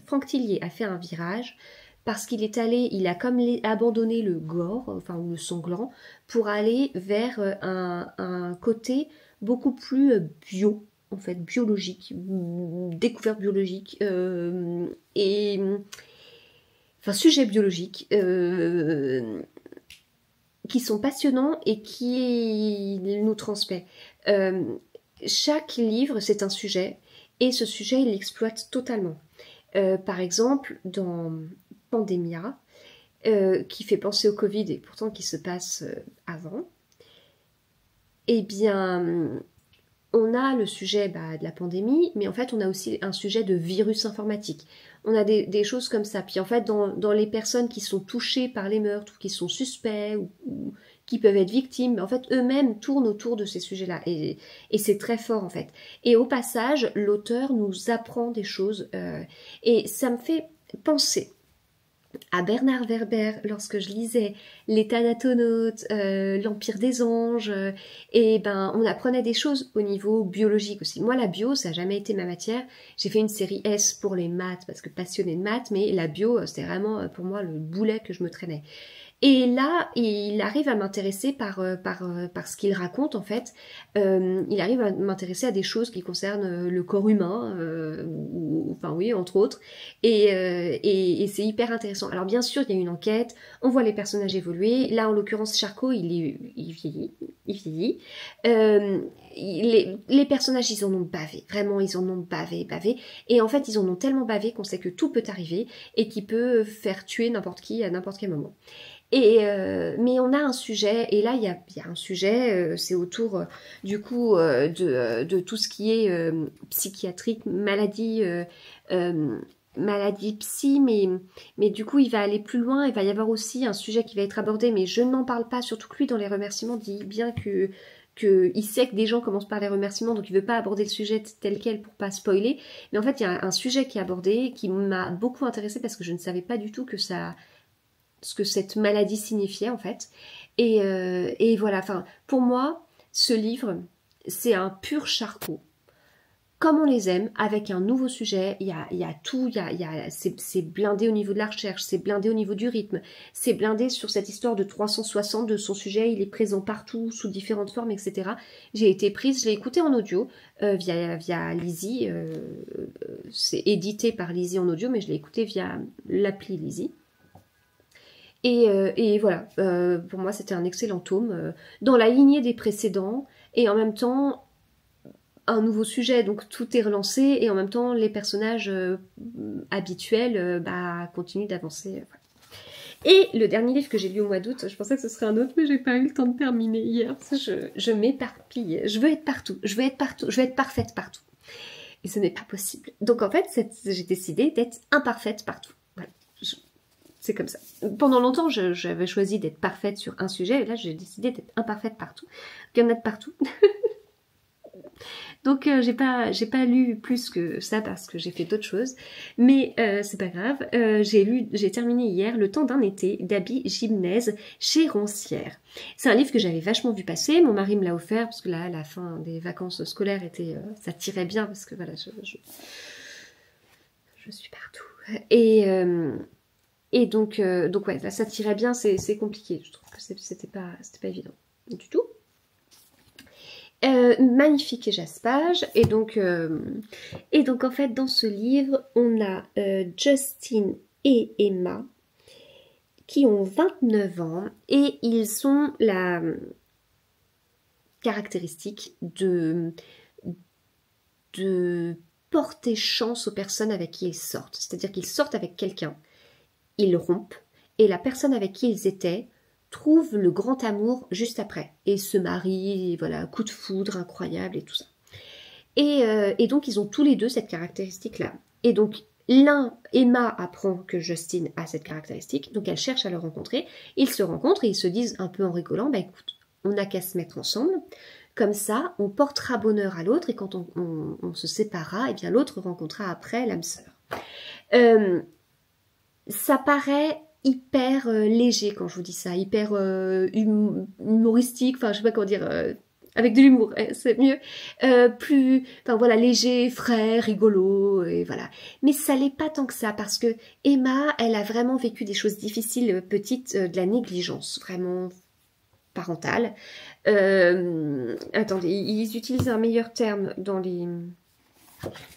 Franck Tillier a fait un virage, parce qu'il est allé, il a comme abandonné le gore, enfin ou le sanglant, pour aller vers un côté beaucoup plus bio, en fait, biologique, découverte biologique, et enfin sujet biologique, qui sont passionnants et qui nous transmet. Chaque livre, c'est un sujet, et ce sujet, il l'exploite totalement. Par exemple, dans Pandémia, qui fait penser au Covid et pourtant qui se passe avant, eh bien, on a le sujet de la pandémie, mais en fait, on a aussi un sujet de virus informatique. On a des choses comme ça. Puis en fait, dans les personnes qui sont touchées par les meurtres, ou qui sont suspects, ou qui peuvent être victimes, en fait, eux-mêmes tournent autour de ces sujets-là. Et c'est très fort, en fait. Et au passage, l'auteur nous apprend des choses. Et ça me fait penser à Bernard Werber lorsque je lisais Les Thanatonautes, l'Empire des Anges, et ben on apprenait des choses au niveau biologique aussi. Moi la bio ça n'a jamais été ma matière, j'ai fait une série S pour les maths parce que passionnée de maths, mais la bio c'était vraiment pour moi le boulet que je me traînais. Et là, il arrive à m'intéresser par ce qu'il raconte en fait. Il arrive à m'intéresser à des choses qui concernent le corps humain, enfin oui, entre autres. Et c'est hyper intéressant. Alors bien sûr, il y a une enquête, on voit les personnages évoluer. Là, en l'occurrence, Charcot, il vieillit. Les personnages, ils en ont bavé. Vraiment, ils en ont bavé. Et en fait, ils en ont tellement bavé qu'on sait que tout peut arriver et qu'il peut faire tuer n'importe qui à n'importe quel moment. Mais on a un sujet, et là il y a un sujet, c'est autour du coup de tout ce qui est psychiatrique, maladie psy, mais du coup il va aller plus loin, il va y avoir aussi un sujet qui va être abordé, mais je n'en parle pas, surtout que lui dans les remerciements dit bien que qu'il sait que des gens commencent par les remerciements, donc il veut pas aborder le sujet tel quel pour pas spoiler. Mais en fait, il y a un sujet qui est abordé qui m'a beaucoup intéressée parce que je ne savais pas du tout que ce que cette maladie signifiait en fait. Et voilà, enfin, pour moi, ce livre, c'est un pur charcot. Comme on les aime, avec un nouveau sujet, il y a tout, c'est blindé au niveau de la recherche, c'est blindé au niveau du rythme, c'est blindé sur cette histoire de 360 de son sujet, il est présent partout, sous différentes formes, etc. J'ai été prise, je l'ai écouté en audio via Lizzy, c'est édité par Lizzy en audio, mais je l'ai écouté via l'appli Lizzy. Et voilà, pour moi c'était un excellent tome, dans la lignée des précédents, et en même temps un nouveau sujet, donc tout est relancé, et en même temps les personnages habituels continuent d'avancer. Voilà. Et le dernier livre que j'ai lu au mois d'août, je pensais que ce serait un autre, mais j'ai pas eu le temps de terminer hier, parce que je m'éparpille, je veux être partout, je veux être parfaite partout. Et ce n'est pas possible. Donc en fait, j'ai décidé d'être imparfaite partout. Voilà. C'est comme ça. Pendant longtemps, j'avais choisi d'être parfaite sur un sujet, et là j'ai décidé d'être imparfaite partout. Il y en a de partout. Donc j'ai pas lu plus que ça parce que j'ai fait d'autres choses, mais c'est pas grave. J'ai terminé hier Le temps d'un été d'Abby Gimnez chez Roncière. C'est un livre que j'avais vachement vu passer. Mon mari me l'a offert parce que là, à la fin des vacances scolaires ça tirait bien parce que voilà, je suis partout. Et donc ouais, là ça tirait bien. C'est compliqué. Je trouve que c'était pas évident du tout. Magnifique et Jaspage, et donc en fait dans ce livre on a Justin et Emma qui ont 29 ans et ils ont la caractéristique de porter chance aux personnes avec qui ils sortent, c'est-à-dire qu'ils sortent avec quelqu'un, ils rompent et la personne avec qui ils étaient trouve le grand amour juste après et se marient, et voilà, coup de foudre incroyable et tout ça. Et donc ils ont tous les deux cette caractéristique-là. Et donc Emma apprend que Justin a cette caractéristique, donc elle cherche à le rencontrer. Ils se rencontrent et ils se disent un peu en rigolant, bah écoute, on n'a qu'à se mettre ensemble, comme ça on portera bonheur à l'autre et quand on se séparera, et bien l'autre rencontrera après l'âme sœur. Ça paraît hyper léger quand je vous dis ça, hyper humoristique, enfin je sais pas comment dire, avec de l'humour, c'est mieux, plus, enfin voilà, léger, frais, rigolo, et voilà. Mais ça l'est pas tant que ça, parce que Emma, elle a vraiment vécu des choses difficiles, petites, de la négligence, vraiment parentale. Attendez, ils utilisent un meilleur terme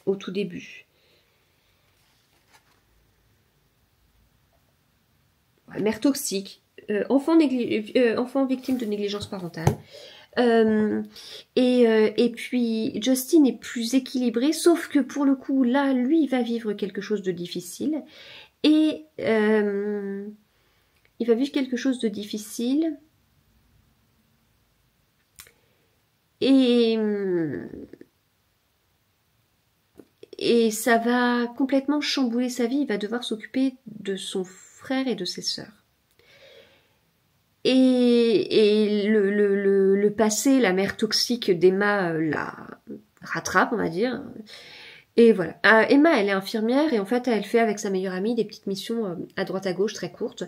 au tout début. Mère toxique, enfant victime de négligence parentale. Et puis Justin est plus équilibré, sauf que pour le coup, là, lui, il va vivre quelque chose de difficile. Et il va vivre quelque chose de difficile. Et ça va complètement chambouler sa vie. Il va devoir s'occuper de son frère et de ses sœurs. Et le passé, la mère toxique d'Emma la rattrape, on va dire. Et voilà. Emma, elle est infirmière et en fait, elle fait avec sa meilleure amie des petites missions à droite à gauche, très courtes.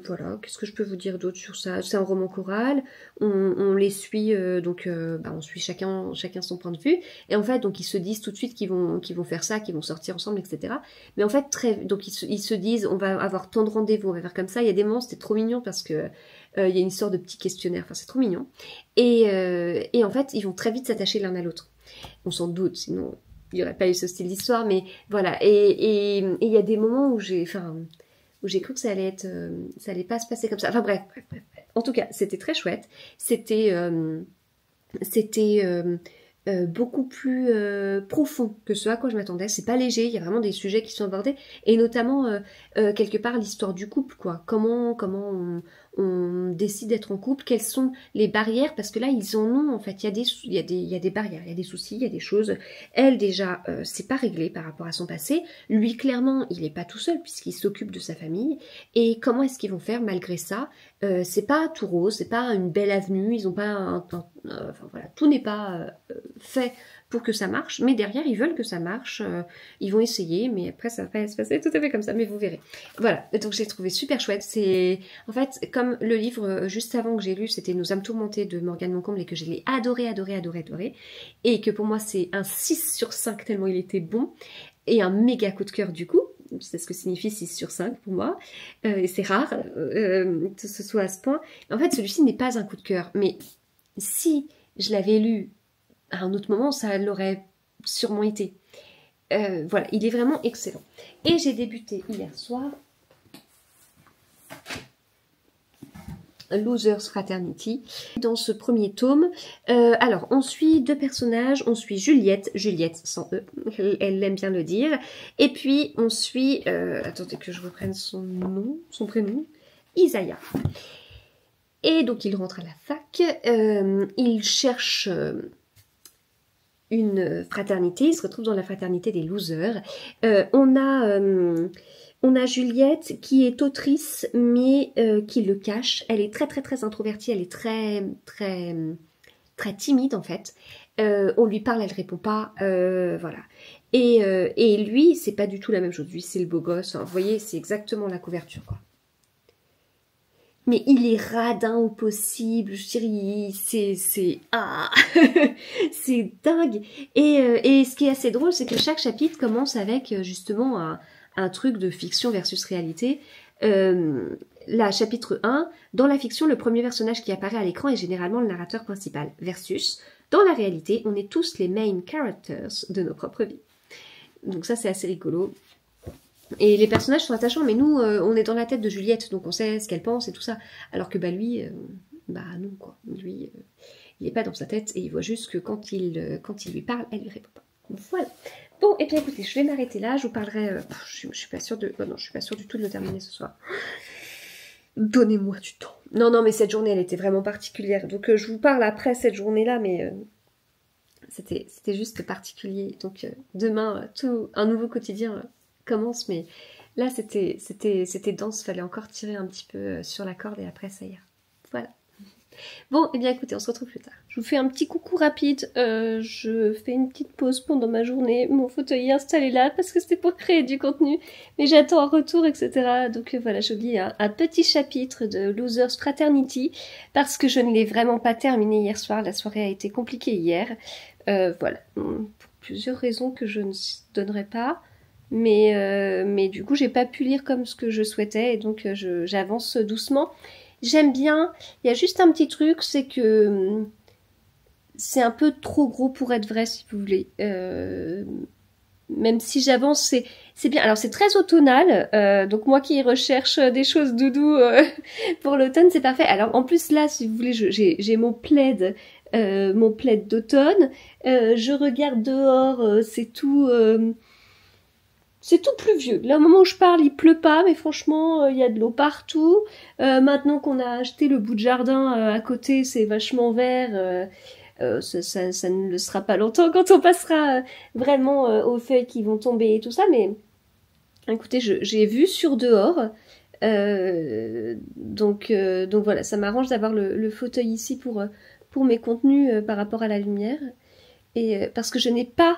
Voilà, qu'est-ce que je peux vous dire d'autre sur ça? C'est un roman choral, on les suit, on suit chacun son point de vue, et en fait, donc ils se disent tout de suite qu'ils vont faire ça, qu'ils vont sortir ensemble, etc. Mais en fait, donc ils se disent, on va avoir tant de rendez-vous, on va faire comme ça. Il y a des moments, c'était trop mignon parce que il y a une sorte de petit questionnaire, enfin c'est trop mignon. Et en fait, ils vont très vite s'attacher l'un à l'autre. On s'en doute, sinon il n'y aurait pas eu ce style d'histoire, mais voilà. Et il y a des moments où j'ai cru que ça allait pas se passer comme ça. Enfin bref. En tout cas, c'était très chouette. C'était beaucoup plus profond que ce à quoi je m'attendais. C'est pas léger, il y a vraiment des sujets qui sont abordés. Et notamment, quelque part, l'histoire du couple, quoi. Comment on décide d'être en couple, quelles sont les barrières, parce que là ils en ont en fait, il y a des barrières, il y a des soucis, il y a des choses. Elle déjà, c'est pas réglé par rapport à son passé. Lui clairement, il est pas tout seul puisqu'il s'occupe de sa famille. Et comment est-ce qu'ils vont faire malgré ça? C'est pas tout rose, c'est pas une belle avenue, ils ont pas enfin voilà, tout n'est pas fait pour que ça marche, mais derrière ils veulent que ça marche, ils vont essayer, mais après ça va pas se passer tout à fait comme ça, mais vous verrez. Voilà, donc j'ai trouvé super chouette. C'est en fait comme le livre juste avant que j'ai lu, c'était Nos âmes tourmentées de Morgane Moncomble et que je l'ai adoré, et que pour moi c'est un 6 sur 5 tellement il était bon, et un méga coup de cœur du coup. C'est ce que signifie 6 sur 5 pour moi, et c'est rare que ce soit à ce point. En fait, celui-ci n'est pas un coup de cœur, mais si je l'avais lu à un autre moment, ça l'aurait sûrement été. Voilà, il est vraiment excellent. Et j'ai débuté hier soir Losers Fraternity. Dans ce premier tome, alors on suit deux personnages, on suit Juliette sans E, elle aime bien le dire, et puis on suit, attendez que je reprenne son prénom, Isaiah. Et donc il rentre à la fac, il cherche une fraternité, il se retrouve dans la fraternité des losers. On a Juliette qui est autrice mais qui le cache. Elle est très introvertie, elle est très timide en fait. On lui parle, elle répond pas, voilà. Et lui, c'est pas du tout la même chose. Lui, c'est le beau gosse. Hein. Vous voyez, c'est exactement la couverture quoi. Mais il est radin au possible, je dirais, c'est c'est dingue. Et ce qui est assez drôle, c'est que chaque chapitre commence avec justement un truc de fiction versus réalité. La chapitre 1, dans la fiction, le premier personnage qui apparaît à l'écran est généralement le narrateur principal, versus, dans la réalité, on est tous les main characters de nos propres vies. Donc ça, c'est assez rigolo. Et les personnages sont attachants, mais nous, on est dans la tête de Juliette, donc on sait ce qu'elle pense et tout ça. Alors que bah lui, non quoi. Lui, il n'est pas dans sa tête et il voit juste que quand il lui parle, elle lui répond pas. Voilà. Bon, et bien écoutez, je vais m'arrêter là. Je vous parlerai. Je suis pas sûre de. Non, je suis pas sûre du tout de le terminer ce soir. Donnez-moi du temps. Non, mais cette journée, elle était vraiment particulière. Donc je vous parle après cette journée-là, mais c'était juste particulier. Donc demain, tout un nouveau quotidien commence, mais là c'était dense, fallait encore tirer un petit peu sur la corde et après ça ira. Voilà. Bon, et bien écoutez, on se retrouve plus tard. Je vous fais un petit coucou rapide, je fais une petite pause pendant ma journée, mon fauteuil est installé là parce que c'était pour créer du contenu, mais j'attends un retour, etc. Donc voilà, je lis un petit chapitre de Losers Fraternity parce que je ne l'ai vraiment pas terminé hier soir, la soirée a été compliquée hier. Voilà, pour plusieurs raisons que je ne donnerai pas. Mais du coup, j'ai pas pu lire comme ce que je souhaitais et donc j'avance doucement. J'aime bien. Il y a juste un petit truc, c'est que c'est un peu trop gros pour être vrai, si vous voulez. Même si j'avance, c'est bien. Alors c'est très automnal, donc moi qui recherche des choses doudou pour l'automne, c'est parfait. Alors en plus là, si vous voulez, j'ai mon plaid d'automne. Je regarde dehors, c'est tout pluvieux. Là, au moment où je parle, il pleut pas, mais franchement, il y a de l'eau partout. Maintenant qu'on a acheté le bout de jardin à côté, c'est vachement vert. Ça ne le sera pas longtemps quand on passera vraiment aux feuilles qui vont tomber et tout ça. Mais écoutez, j'ai vu sur dehors. Donc voilà, ça m'arrange d'avoir le fauteuil ici pour mes contenus par rapport à la lumière. Et parce que je n'ai pas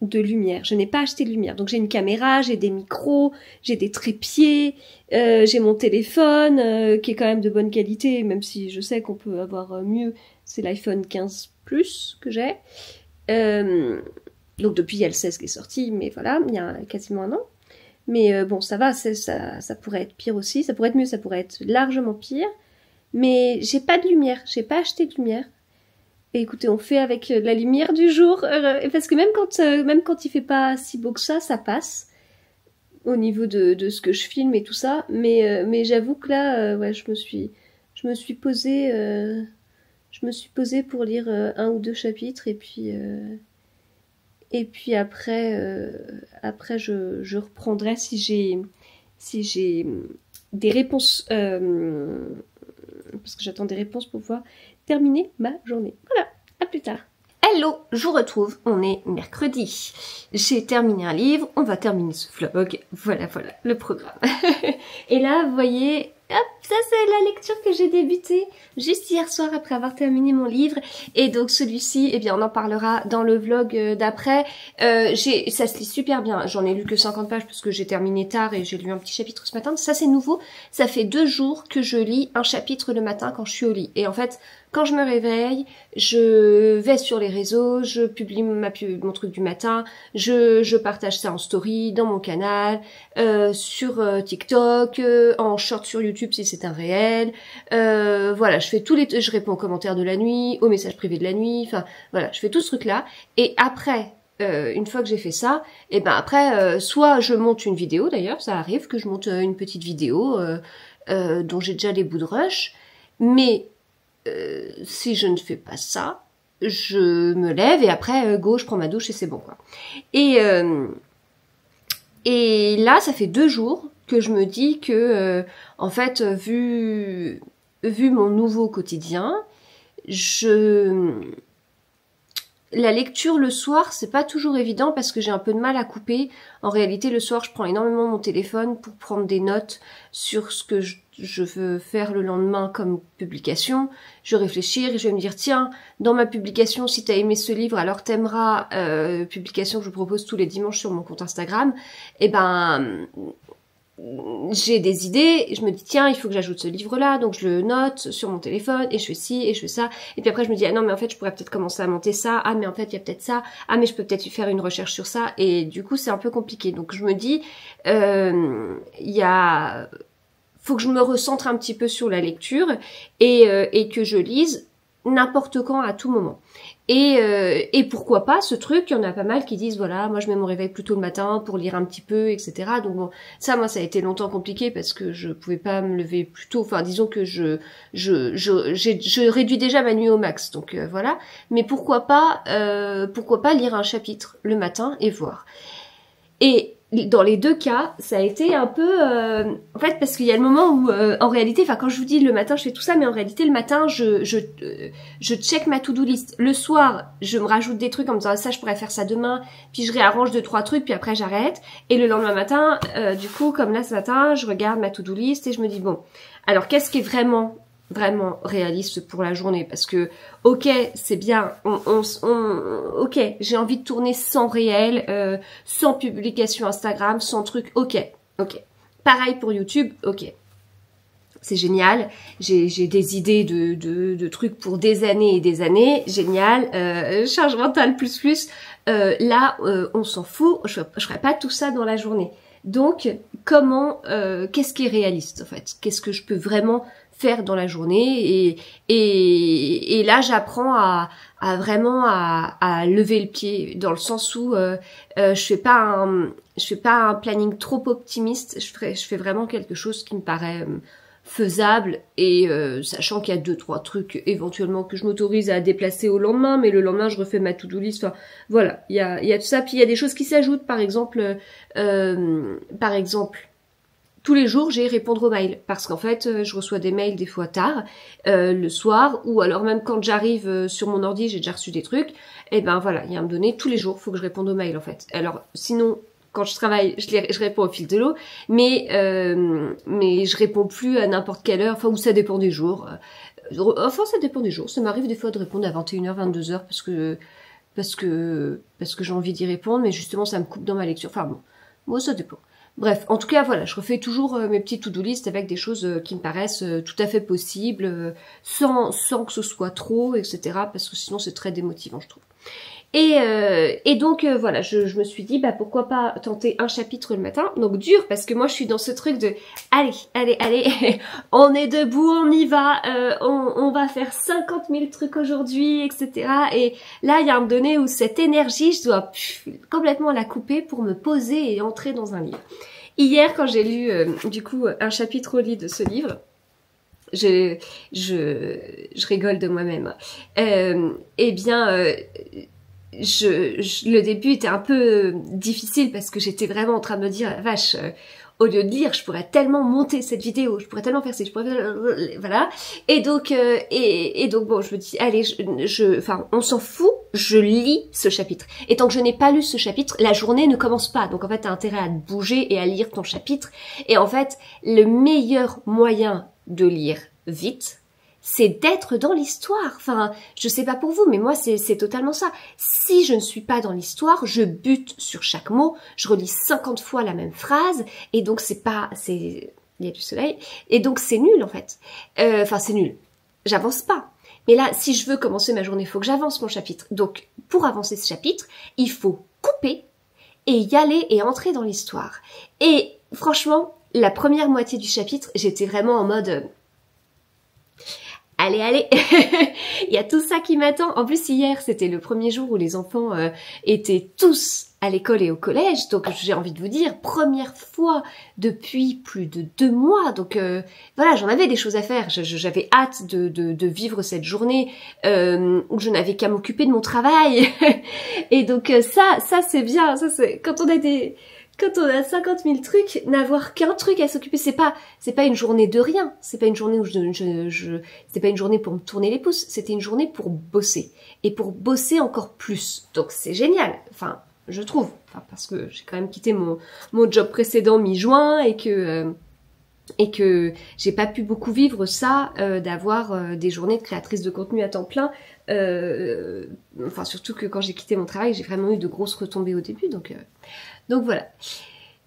de lumière, je n'ai pas acheté de lumière, donc j'ai une caméra, j'ai des micros, j'ai des trépieds, j'ai mon téléphone qui est quand même de bonne qualité, même si je sais qu'on peut avoir mieux, c'est l'iPhone 15 Plus que j'ai, donc depuis il y a le 16 qui est sorti, mais voilà, il y a quasiment un an, mais bon ça va, ça pourrait être pire aussi, ça pourrait être mieux, ça pourrait être largement pire, mais j'ai pas de lumière, j'ai pas acheté de lumière. Et écoutez, on fait avec la lumière du jour, parce que même quand il fait pas si beau que ça passe au niveau de ce que je filme et tout ça. Mais j'avoue que là, ouais, je me suis posée, pour lire un ou deux chapitres et puis après je reprendrai si j'ai des réponses parce que j'attends des réponses pour pouvoir terminer ma journée. Voilà, à plus tard. Hello, je vous retrouve, on est mercredi. J'ai terminé un livre, on va terminer ce vlog. Voilà, le programme. Et là, vous voyez, hop, ça c'est la lecture que j'ai débutée juste hier soir après avoir terminé mon livre. Et donc celui-ci, eh bien on en parlera dans le vlog d'après. Ça se lit super bien, j'en ai lu que 50 pages parce que j'ai terminé tard et j'ai lu un petit chapitre ce matin. Ça c'est nouveau, ça fait 2 jours que je lis un chapitre le matin quand je suis au lit. Et en fait, quand je me réveille, je vais sur les réseaux, je publie mon truc du matin, je partage ça en story, dans mon canal, sur TikTok, en short sur YouTube si c'est un réel. Voilà, je réponds aux commentaires de la nuit, aux messages privés de la nuit, enfin voilà, je fais tout ce truc-là. Et après, une fois que j'ai fait ça, et ben après, soit je monte une vidéo, d'ailleurs, ça arrive que je monte une petite vidéo dont j'ai déjà les bouts de rush, mais si je ne fais pas ça, je me lève et après go, je prends ma douche et c'est bon quoi. Et là, ça fait 2 jours que je me dis que en fait, vu mon nouveau quotidien, la lecture le soir, c'est pas toujours évident parce que j'ai un peu de mal à couper. En réalité, le soir, je prends énormément mon téléphone pour prendre des notes sur ce que je veux faire le lendemain comme publication. Je vais réfléchir et je vais me dire, tiens, dans ma publication, si t'as aimé ce livre, alors t'aimeras, publication que je propose tous les dimanches sur mon compte Instagram, et ben, j'ai des idées, et je me dis tiens il faut que j'ajoute ce livre là, donc je le note sur mon téléphone et je fais ci et je fais ça, et puis après je me dis ah non mais en fait je pourrais peut-être commencer à monter ça, ah mais en fait il y a peut-être ça, ah mais je peux peut-être faire une recherche sur ça, et du coup c'est un peu compliqué, donc je me dis faut que je me recentre un petit peu sur la lecture et que je lise n'importe quand à tout moment. Et pourquoi pas ce truc, il y en a pas mal qui disent voilà, moi je mets mon réveil plutôt le matin pour lire un petit peu, etc. Donc bon, ça moi ça a été longtemps compliqué parce que je pouvais pas me lever plus tôt, enfin disons que je réduis déjà ma nuit au max, donc voilà. Mais pourquoi pas lire un chapitre le matin et voir. Et dans les 2 cas, ça a été un peu... en fait, parce qu'il y a le moment où, en réalité, enfin, quand je vous dis le matin, je fais tout ça, mais en réalité, le matin, je check ma to-do list. Le soir, je me rajoute des trucs en me disant, ça, je pourrais faire ça demain, puis je réarrange 2-3 trucs, puis après, j'arrête. Et le lendemain matin, du coup, comme là, ce matin, je regarde ma to-do list et je me dis, bon, alors, qu'est-ce qui est vraiment réaliste pour la journée, parce que ok c'est bien, ok j'ai envie de tourner sans réel, sans publication Instagram, sans truc, ok pareil pour YouTube, ok c'est génial, j'ai des idées de trucs pour des années et des années, génial, charge mentale plus, là on s'en fout, je ferai pas tout ça dans la journée. Donc comment, qu'est-ce qui est réaliste en fait, qu'est-ce que je peux vraiment faire dans la journée, et là j'apprends à vraiment à lever le pied, dans le sens où je fais pas un planning trop optimiste, je fais vraiment quelque chose qui me paraît faisable, et sachant qu'il y a 2-3 trucs éventuellement que je m'autorise à déplacer au lendemain, mais le lendemain je refais ma to-do list, enfin voilà, il y a tout ça, puis il y a des choses qui s'ajoutent, par exemple tous les jours, j'ai répondre aux mails, parce qu'en fait, je reçois des mails des fois tard, le soir, ou alors même quand j'arrive sur mon ordi, j'ai déjà reçu des trucs, et ben voilà, il y a un moment donné, tous les jours, faut que je réponde aux mails en fait. Alors sinon, quand je travaille, je réponds au fil de l'eau, mais je réponds plus à n'importe quelle heure, enfin, ou ça dépend des jours. Enfin, ça dépend des jours, ça m'arrive des fois de répondre à 21h, 22h, parce que j'ai envie d'y répondre, mais justement, ça me coupe dans ma lecture. Enfin bon, moi, ça dépend. Bref, en tout cas, voilà, je refais toujours mes petites to-do list avec des choses qui me paraissent tout à fait possibles, sans que ce soit trop, etc. Parce que sinon, c'est très démotivant, je trouve. Et donc, voilà, je me suis dit, bah pourquoi pas tenter un chapitre le matin. Donc dur, parce que moi, je suis dans ce truc de, allez, on est debout, on y va, on va faire 50 000 trucs aujourd'hui, etc. Et là, il y a un moment donné où cette énergie, je dois complètement la couper pour me poser et entrer dans un livre. Hier, quand j'ai lu, du coup, un chapitre au lit de ce livre, je rigole de moi-même. Eh bien... le début était un peu difficile parce que j'étais vraiment en train de me dire, vache, au lieu de lire, je pourrais tellement monter cette vidéo, je pourrais tellement faire ça, je pourrais voilà. Et donc bon, je me dis allez, enfin on s'en fout, je lis ce chapitre. Et tant que je n'ai pas lu ce chapitre, la journée ne commence pas. Donc en fait, t'as intérêt à te bouger et à lire ton chapitre. Et en fait, le meilleur moyen de lire vite, c'est d'être dans l'histoire. Enfin, je sais pas pour vous, mais moi, c'est totalement ça. Si je ne suis pas dans l'histoire, je bute sur chaque mot, je relis 50 fois la même phrase, et donc il y a du soleil, et donc c'est nul, en fait. Enfin, c'est nul. J'avance pas. Mais là, si je veux commencer ma journée, il faut que j'avance mon chapitre. Donc, pour avancer ce chapitre, il faut couper, et y aller, et entrer dans l'histoire. Et franchement, la première moitié du chapitre, j'étais vraiment en mode... Allez, il y a tout ça qui m'attend. En plus, hier, c'était le premier jour où les enfants étaient tous à l'école et au collège. Donc, j'ai envie de vous dire, première fois depuis plus de 2 mois. Donc, voilà, j'en avais des choses à faire. J'avais hâte de vivre cette journée où je n'avais qu'à m'occuper de mon travail. Et donc, ça c'est bien. Ça, c'est quand on a 50 000 trucs, n'avoir qu'un truc à s'occuper, c'est pas une journée de rien. C'est pas une journée où c'était pas une journée pour me tourner les pouces. C'était une journée pour bosser. Et pour bosser encore plus. Donc c'est génial. Enfin, je trouve. Enfin, parce que j'ai quand même quitté mon job précédent mi-juin et que j'ai pas pu beaucoup vivre ça, d'avoir des journées de créatrice de contenu à temps plein. Enfin, surtout que quand j'ai quitté mon travail, j'ai vraiment eu de grosses retombées au début. Donc voilà.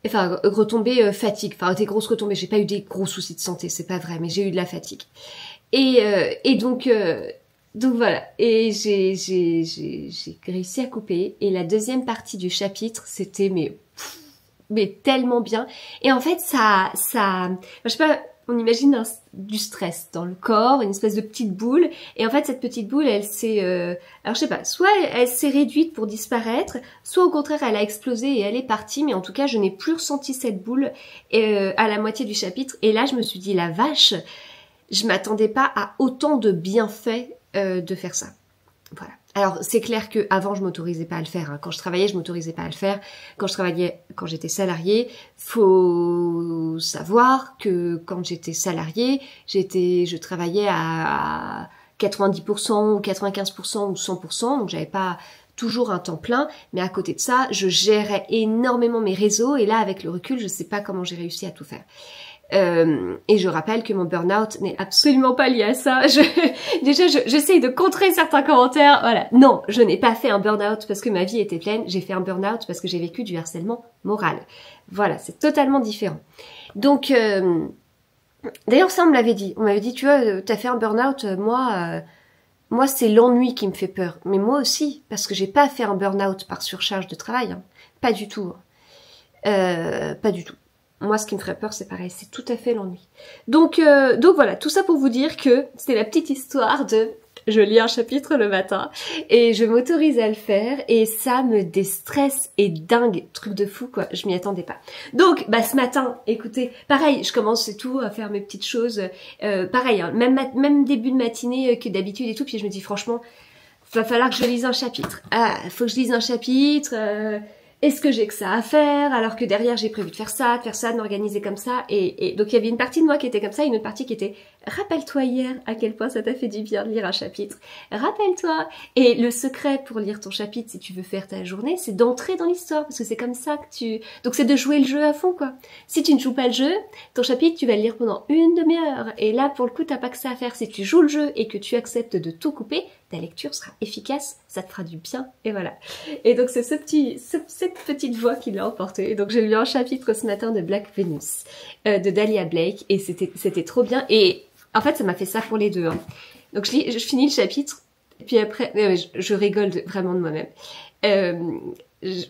Enfin, retombées fatigue. Enfin, des grosses retombées. J'ai pas eu des gros soucis de santé, c'est pas vrai, mais j'ai eu de la fatigue. Et donc voilà. Et j'ai réussi à couper. Et la deuxième partie du chapitre, c'était mais tellement bien. Et en fait, je sais pas, on imagine du stress dans le corps, une espèce de petite boule. Et en fait, cette petite boule, elle s'est, alors je sais pas, soit elle s'est réduite pour disparaître, soit au contraire, elle a explosé et elle est partie. Mais en tout cas, je n'ai plus ressenti cette boule à la moitié du chapitre. Et là, je me suis dit, la vache, je m'attendais pas à autant de bienfaits de faire ça. Voilà. Alors, c'est clair que avant je m'autorisais pas à le faire. Hein. Quand je travaillais, je m'autorisais pas à le faire. Quand j'étais salariée, faut savoir que quand j'étais salariée, je travaillais à 90% ou 95% ou 100%, donc j'avais pas toujours un temps plein, mais à côté de ça, je gérais énormément mes réseaux, et là, avec le recul, je sais pas comment j'ai réussi à tout faire. Et je rappelle que mon burn-out n'est absolument pas lié à ça. J'essaye de contrer certains commentaires. Voilà. Non, je n'ai pas fait un burn-out parce que ma vie était pleine. J'ai fait un burn-out parce que j'ai vécu du harcèlement moral. Voilà, c'est totalement différent. Donc, d'ailleurs, ça, on me l'avait dit. On m'avait dit, tu vois, t'as fait un burn-out. Moi, c'est l'ennui qui me fait peur. Mais moi aussi, parce que j'ai pas fait un burn-out par surcharge de travail. Hein. Pas du tout. Pas du tout. Moi, ce qui me ferait peur, c'est pareil, c'est tout à fait l'ennui. Donc voilà, tout ça pour vous dire que c'était la petite histoire de je lis un chapitre le matin et je m'autorise à le faire et ça me déstresse et dingue, truc de fou quoi, je m'y attendais pas. Donc ce matin, écoutez, pareil, je commence et tout à faire mes petites choses, pareil, hein, même début de matinée que d'habitude et tout, puis je me dis franchement, va falloir que je lise un chapitre. Ah, faut que je lise un chapitre. Est-ce que j'ai que ça à faire alors que derrière j'ai prévu de faire ça, de m'organiser comme ça et donc il y avait une partie de moi qui était comme ça, une autre partie qui était rappelle-toi hier à quel point ça t'a fait du bien de lire un chapitre, rappelle-toi. Et le secret pour lire ton chapitre si tu veux faire ta journée, c'est d'entrer dans l'histoire parce que c'est comme ça que donc c'est de jouer le jeu à fond quoi. Si tu ne joues pas le jeu, ton chapitre tu vas le lire pendant une demi-heure et là pour le coup t'as pas que ça à faire. Si tu joues le jeu et que tu acceptes de tout couper, ta lecture sera efficace, ça te fera du bien et voilà. Et donc c'est cette petite voix qui l'a emporté. Et donc j'ai lu un chapitre ce matin de Black Venus de Dahlia Blake et c'était trop bien. Et en fait ça m'a fait ça pour les deux. Hein. Donc je finis le chapitre et puis après je rigole vraiment de moi-même.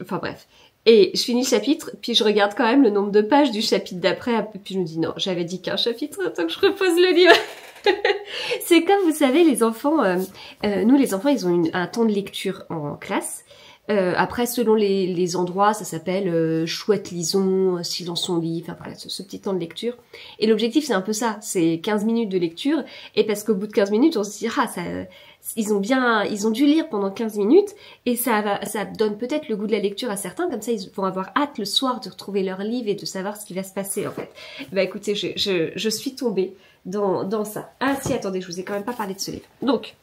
Enfin bref. Et je finis le chapitre, puis je regarde quand même le nombre de pages du chapitre d'après, puis je me dis non, j'avais dit qu'un chapitre, donc je repose le livre. C'est comme vous savez les enfants, nous les enfants ils ont un temps de lecture en classe Après, selon les endroits, ça s'appelle chouette lison, silence on lit, enfin voilà, ce petit temps de lecture. Et l'objectif, c'est un peu ça, c'est 15 minutes de lecture, et parce qu'au bout de 15 minutes, on se dit, ah, ça, ils ont dû lire pendant 15 minutes, et ça donne peut-être le goût de la lecture à certains, comme ça ils vont avoir hâte le soir de retrouver leur livre et de savoir ce qui va se passer, en fait. Bah écoutez, je suis tombée dans ça. Ah si, attendez, je vous ai quand même pas parlé de ce livre. Donc,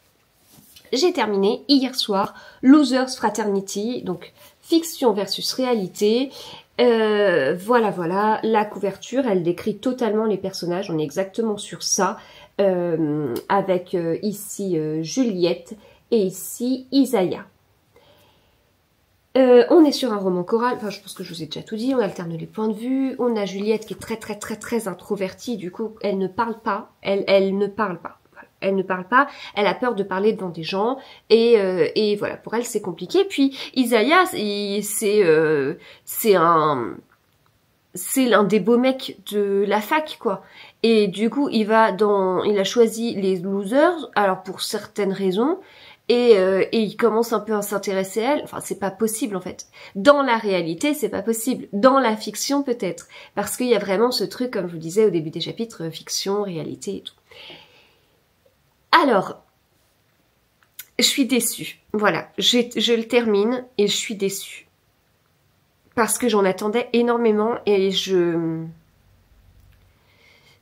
j'ai terminé hier soir Losers Fraternity, donc fiction versus réalité. Voilà, la couverture, elle décrit totalement les personnages, on est exactement sur ça, avec ici Juliette et ici Isaiah. On est sur un roman choral, enfin je pense que je vous ai déjà tout dit, on alterne les points de vue, on a Juliette qui est très introvertie, du coup elle ne parle pas, elle ne parle pas. Elle ne parle pas, elle a peur de parler devant des gens, et voilà, pour elle c'est compliqué. Puis Isaiah, c'est l'un des beaux mecs de la fac, quoi. Et du coup, il a choisi les losers, alors pour certaines raisons, et il commence un peu à s'intéresser à elle. Enfin, c'est pas possible en fait. Dans la réalité, c'est pas possible. Dans la fiction, peut-être, parce qu'il y a vraiment ce truc, comme je vous disais au début des chapitres, fiction, réalité et tout. Alors, je suis déçue. Voilà, je le termine et je suis déçue. Parce que j'en attendais énormément et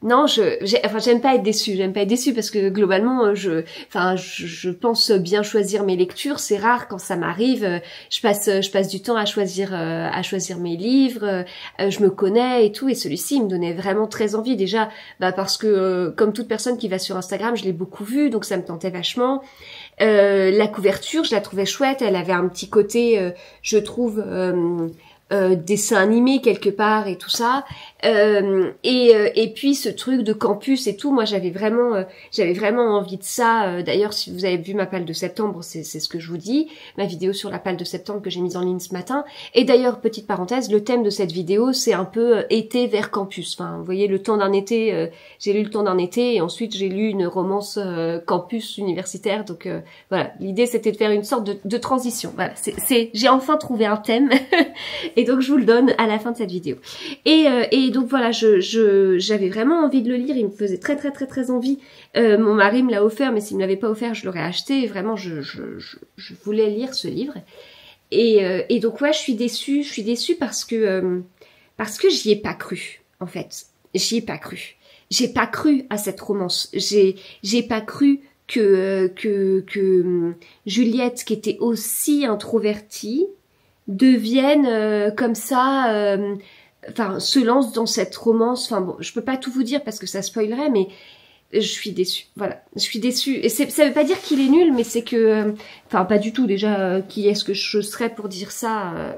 non, j'aime pas être déçue. J'aime pas être déçue parce que globalement, je pense bien choisir mes lectures. C'est rare quand ça m'arrive. Je passe du temps à choisir mes livres. Je me connais et tout. Et celui-ci, il me donnait vraiment très envie déjà, parce que comme toute personne qui va sur Instagram, je l'ai beaucoup vu, donc ça me tentait vachement. La couverture, je la trouvais chouette. Elle avait un petit côté, je trouve. Dessin animé quelque part et tout ça, et puis ce truc de campus et tout, moi j'avais vraiment envie de ça. D'ailleurs, si vous avez vu ma palle de septembre, c'est ce que je vous dis, ma vidéo sur la palle de septembre que j'ai mise en ligne ce matin. Et d'ailleurs, petite parenthèse, le thème de cette vidéo, c'est un peu été vers campus. Enfin, vous voyez, le temps d'un été, j'ai lu le temps d'un été et ensuite j'ai lu une romance campus universitaire. Donc voilà, l'idée c'était de faire une sorte de transition. Voilà, j'ai enfin trouvé un thème. Et donc je vous le donne à la fin de cette vidéo. Et donc voilà, j'avais vraiment envie de le lire, il me faisait très envie. Mon mari me l'a offert, mais s'il me l'avait pas offert, je l'aurais acheté. Et vraiment, je voulais lire ce livre. Et donc ouais, je suis déçue parce que j'y ai pas cru, en fait. J'y ai pas cru. J'ai pas cru à cette romance. J'ai pas cru que Juliette, qui était aussi introvertie, deviennent comme ça, se lance dans cette romance. Enfin bon, je peux pas tout vous dire parce que ça spoilerait, mais je suis déçue. Voilà, je suis déçue. Et ça veut pas dire qu'il est nul, mais c'est que, pas du tout. Déjà, qui est-ce que je serais pour dire ça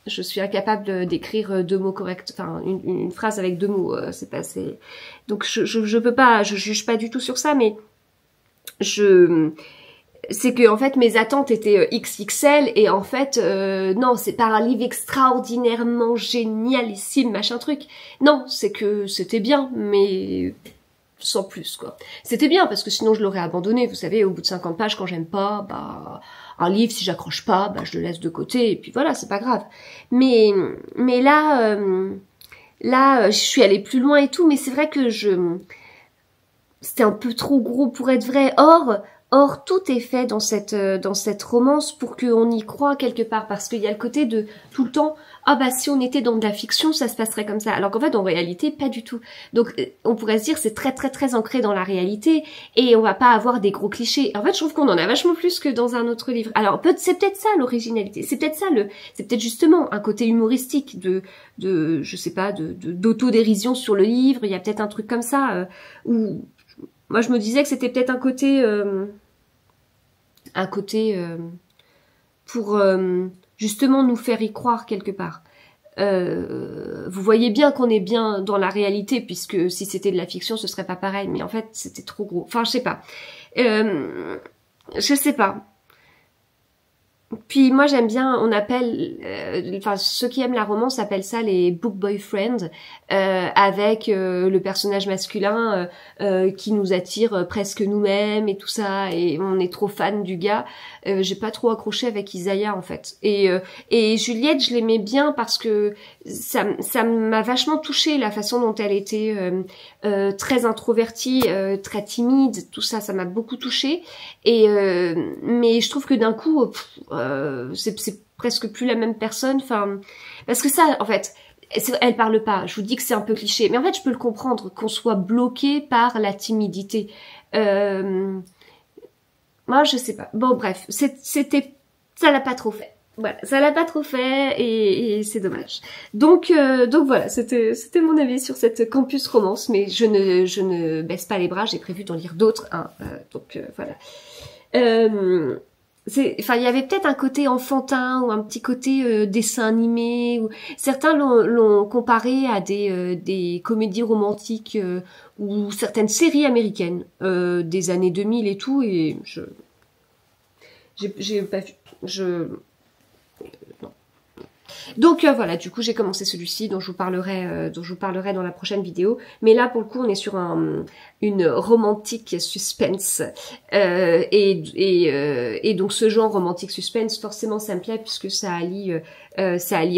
je suis incapable d'écrire 2 mots corrects, enfin une phrase avec 2 mots. Donc je peux pas, je juge pas du tout sur ça, mais c'est que en fait mes attentes étaient XXL et en fait non, c'est pas un livre extraordinairement génialissime machin truc. Non, c'est que c'était bien, mais sans plus quoi. C'était bien parce que sinon je l'aurais abandonné. Vous savez, au bout de 50 pages, quand j'aime pas, un livre, si j'accroche pas, je le laisse de côté et puis voilà, c'est pas grave. Mais là je suis allée plus loin et tout, mais c'est vrai que c'était un peu trop gros pour être vrai. Or, tout est fait dans cette romance pour qu'on y croit quelque part, parce qu'il y a le côté de tout le temps, si on était dans de la fiction, ça se passerait comme ça. Alors qu'en fait, en réalité, pas du tout. Donc, on pourrait se dire, c'est très ancré dans la réalité, et on va pas avoir des gros clichés. En fait, je trouve qu'on en a vachement plus que dans un autre livre. Alors, c'est peut-être ça l'originalité. C'est peut-être justement un côté humoristique je sais pas, d'autodérision sur le livre. Il y a peut-être un truc comme ça, où moi, je me disais que c'était peut-être un côté pour justement nous faire y croire quelque part. Vous voyez bien qu'on est bien dans la réalité, puisque si c'était de la fiction, ce serait pas pareil. Mais en fait, c'était trop gros. Enfin, je sais pas. Je sais pas. Puis moi j'aime bien, on appelle, enfin ceux qui aiment la romance appellent ça les book boyfriends, avec le personnage masculin qui nous attire presque nous-mêmes et tout ça, et on est trop fan du gars. J'ai pas trop accroché avec Isaiah en fait. Et Juliette, je l'aimais bien parce que ça m'a vachement touchée la façon dont elle était très introvertie, très timide, tout ça, ça m'a beaucoup touchée. Et mais je trouve que d'un coup, c'est presque plus la même personne. Enfin, parce que ça, en fait, elle parle pas. Je vous dis que c'est un peu cliché, mais en fait, je peux le comprendre qu'on soit bloqué par la timidité. Moi, je sais pas. Bon, bref, ça l'a pas trop fait. Voilà, ça l'a pas trop fait et c'est dommage. Donc voilà, c'était mon avis sur cette campus romance, mais je ne baisse pas les bras. J'ai prévu d'en lire d'autres. Hein, voilà. Enfin, il y avait peut-être un côté enfantin ou un petit côté dessin animé. Ou... Certains l'ont comparé à des comédies romantiques ou certaines séries américaines des années 2000 et tout. Et j'ai pas vu. Non. Donc voilà, du coup j'ai commencé celui-ci dont je vous parlerai dans la prochaine vidéo. Mais là pour le coup on est sur une romantique suspense et donc ce genre romantique suspense forcément ça me plaît puisque ça allie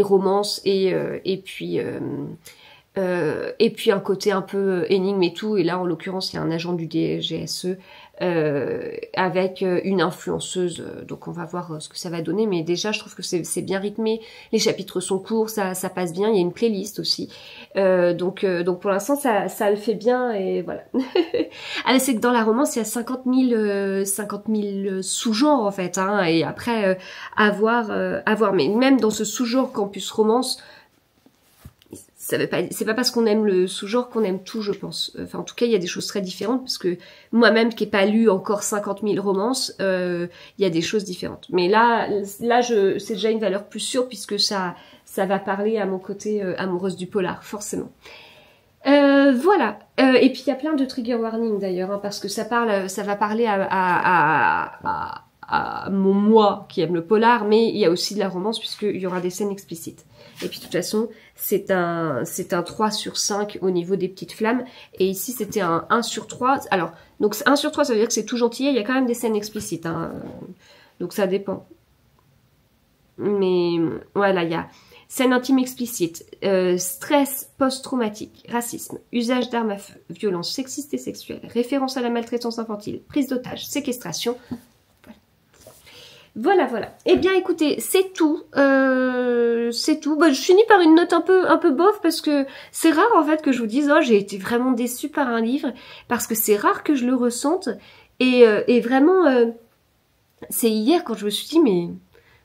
romance et puis un côté un peu énigme et tout. Et là en l'occurrence il y a un agent du DGSE avec une influenceuse, donc on va voir ce que ça va donner, mais déjà je trouve que c'est bien rythmé, les chapitres sont courts, ça passe bien, il y a une playlist aussi, donc pour l'instant ça le fait bien et voilà. Ah, c'est que dans la romance il y a 50 000 sous-genres en fait, hein, et après à voir, mais même dans ce sous-genre campus romance, c'est pas parce qu'on aime le sous-genre qu'on aime tout, je pense. Enfin, en tout cas, il y a des choses très différentes, parce que moi-même, qui n'ai pas lu encore 50 000 romances, il y a des choses différentes. Mais là, c'est déjà une valeur plus sûre, puisque ça va parler à mon côté amoureuse du polar, forcément. Voilà. Et puis, il y a plein de trigger warning, d'ailleurs, hein, parce que ça va parler à mon moi qui aime le polar, mais il y a aussi de la romance, puisqu'il y aura des scènes explicites. Et puis de toute façon, c'est un 3 sur 5 au niveau des petites flammes. Et ici, c'était un 1 sur 3. Alors, donc 1 sur 3, ça veut dire que c'est tout gentil. Il y a quand même des scènes explicites. Hein. Donc ça dépend. Mais voilà, il y a scène intime explicite, stress post-traumatique, racisme, usage d'armes à feu, violence sexiste et sexuelle, référence à la maltraitance infantile, prise d'otage, séquestration. Voilà. Eh bien, écoutez, c'est tout. C'est tout. Bah, je finis par une note un peu bof parce que c'est rare en fait que je vous dise oh j'ai été vraiment déçue par un livre parce que c'est rare que je le ressente et vraiment c'est hier quand je me suis dit mais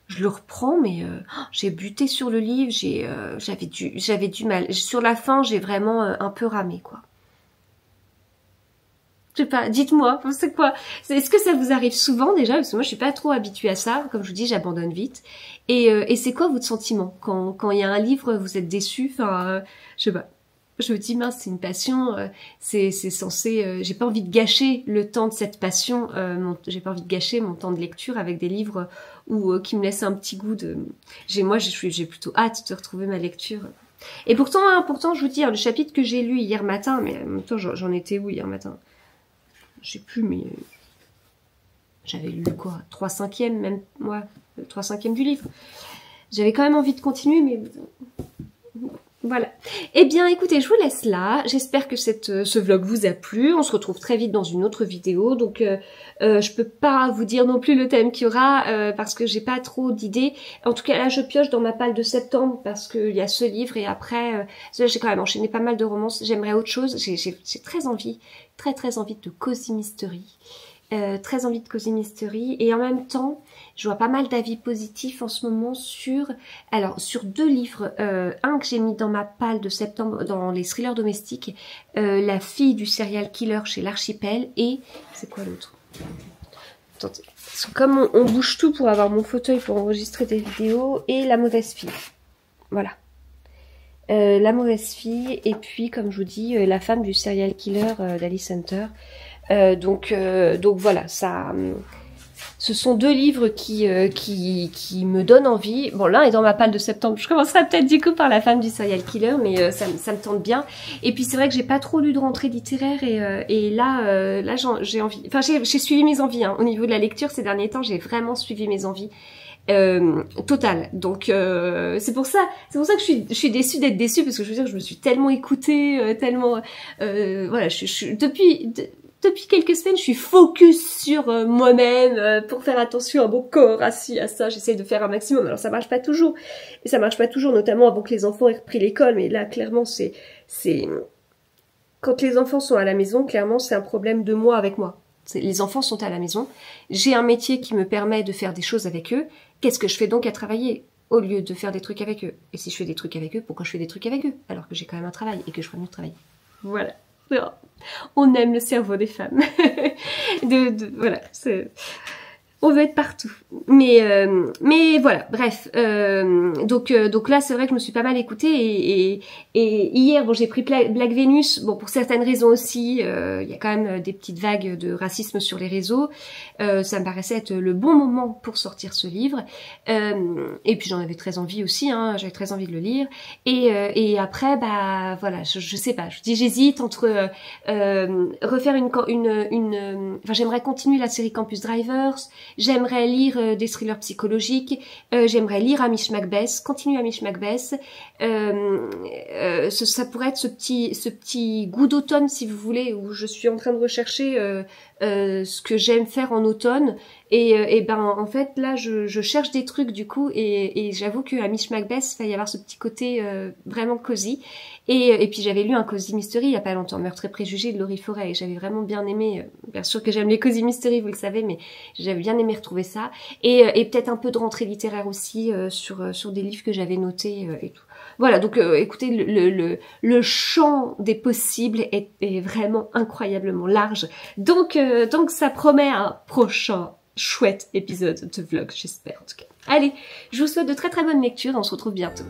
je le reprends mais j'ai buté sur le livre, j'avais du mal. Sur la fin, j'ai vraiment un peu ramé quoi. Je sais pas, dites-moi, c'est quoi? Est-ce que ça vous arrive souvent déjà? Parce que moi je suis pas trop habituée à ça, comme je vous dis, j'abandonne vite. Et c'est quoi votre sentiment? Quand il y a un livre, vous êtes déçu, enfin, je sais pas. Je me dis, mince, c'est une passion, c'est censé... j'ai pas envie de gâcher le temps de cette passion, j'ai pas envie de gâcher mon temps de lecture avec des livres qui me laissent un petit goût de... J'ai plutôt hâte de retrouver ma lecture. Et pourtant, je vous dis, le chapitre que j'ai lu hier matin, mais en même temps, j'en étais où hier matin? Je sais plus, mais j'avais lu quoi, 3/5 même, ouais, 3/5 du livre. J'avais quand même envie de continuer, mais voilà. Eh bien, écoutez, je vous laisse là. J'espère que ce vlog vous a plu. On se retrouve très vite dans une autre vidéo. Donc, je peux pas vous dire non plus le thème qu'il y aura parce que j'ai pas trop d'idées. En tout cas, là, je pioche dans ma palle de septembre parce qu'il y a ce livre et après, j'ai quand même enchaîné pas mal de romances. J'aimerais autre chose. J'ai très envie de cozy mystery. Très envie de cozy mystery et en même temps je vois pas mal d'avis positifs en ce moment sur 2 livres, un que j'ai mis dans ma palle de septembre dans les thrillers domestiques, La fille du serial killer chez l'Archipel et c'est quoi l'autre? Attendez, comme on bouge tout pour avoir mon fauteuil pour enregistrer des vidéos et La mauvaise fille, voilà. La mauvaise fille et puis comme je vous dis la femme du serial killer d'Alice Hunter. Donc voilà, ça, Ce sont deux livres qui me donnent envie. Bon, l'un est dans ma palle de septembre. Je commencerai peut-être du coup par La femme du serial killer, mais ça me tente bien. Et puis c'est vrai que j'ai pas trop lu de rentrée littéraire et là j'ai envie. Enfin, j'ai suivi mes envies hein. Au niveau de la lecture ces derniers temps, j'ai vraiment suivi mes envies. Total. Donc c'est pour ça que je suis déçue d'être déçue parce que je veux dire je me suis tellement écoutée, tellement voilà, depuis quelques semaines, je suis focus sur moi-même pour faire attention à mon corps, à ci, à ça. J'essaye de faire un maximum. Alors ça marche pas toujours, et ça marche pas toujours, notamment avant que les enfants aient repris l'école. Mais là, clairement, c'est quand les enfants sont à la maison, clairement, c'est un problème de moi avec moi. Les enfants sont à la maison. J'ai un métier qui me permet de faire des choses avec eux. Qu'est-ce que je fais donc à travailler au lieu de faire des trucs avec eux? Et si je fais des trucs avec eux, pourquoi je fais des trucs avec eux alors que j'ai quand même un travail et que je ferais mieux de travailler? Voilà. On aime le cerveau des femmes. Voilà, on veut être partout. Mais voilà, bref. Donc là, c'est vrai que je me suis pas mal écoutée et hier, bon, j'ai pris Black Venus. Bon, pour certaines raisons aussi, il y a quand même des petites vagues de racisme sur les réseaux. Ça me paraissait être le bon moment pour sortir ce livre. Et puis j'en avais très envie aussi, hein, j'avais très envie de le lire. Et après, bah voilà, je sais pas. Je dis j'hésite entre refaire enfin, j'aimerais continuer la série Campus Drivers. J'aimerais lire des thrillers psychologiques. J'aimerais lire Hamish Macbeth, continuer Hamish Macbeth. Ça pourrait être ce petit goût d'automne, si vous voulez, où je suis en train de rechercher ce que j'aime faire en automne. Et ben en fait là, je cherche des trucs du coup, et j'avoue que Hamish Macbeth, il va y avoir ce petit côté vraiment cosy. Et puis j'avais lu un Cozy Mystery il y a pas longtemps, Meurtre et préjugés de Laurie Forêt, et j'avais vraiment bien aimé. Bien sûr que j'aime les Cozy Mystery, vous le savez, mais j'avais bien aimé retrouver ça. Et peut-être un peu de rentrée littéraire aussi sur des livres que j'avais notés et tout. Voilà, donc écoutez, le champ des possibles est vraiment incroyablement large. Donc ça promet un prochain chouette épisode de vlog, j'espère en tout cas. Allez, je vous souhaite de très très bonnes lectures, on se retrouve bientôt.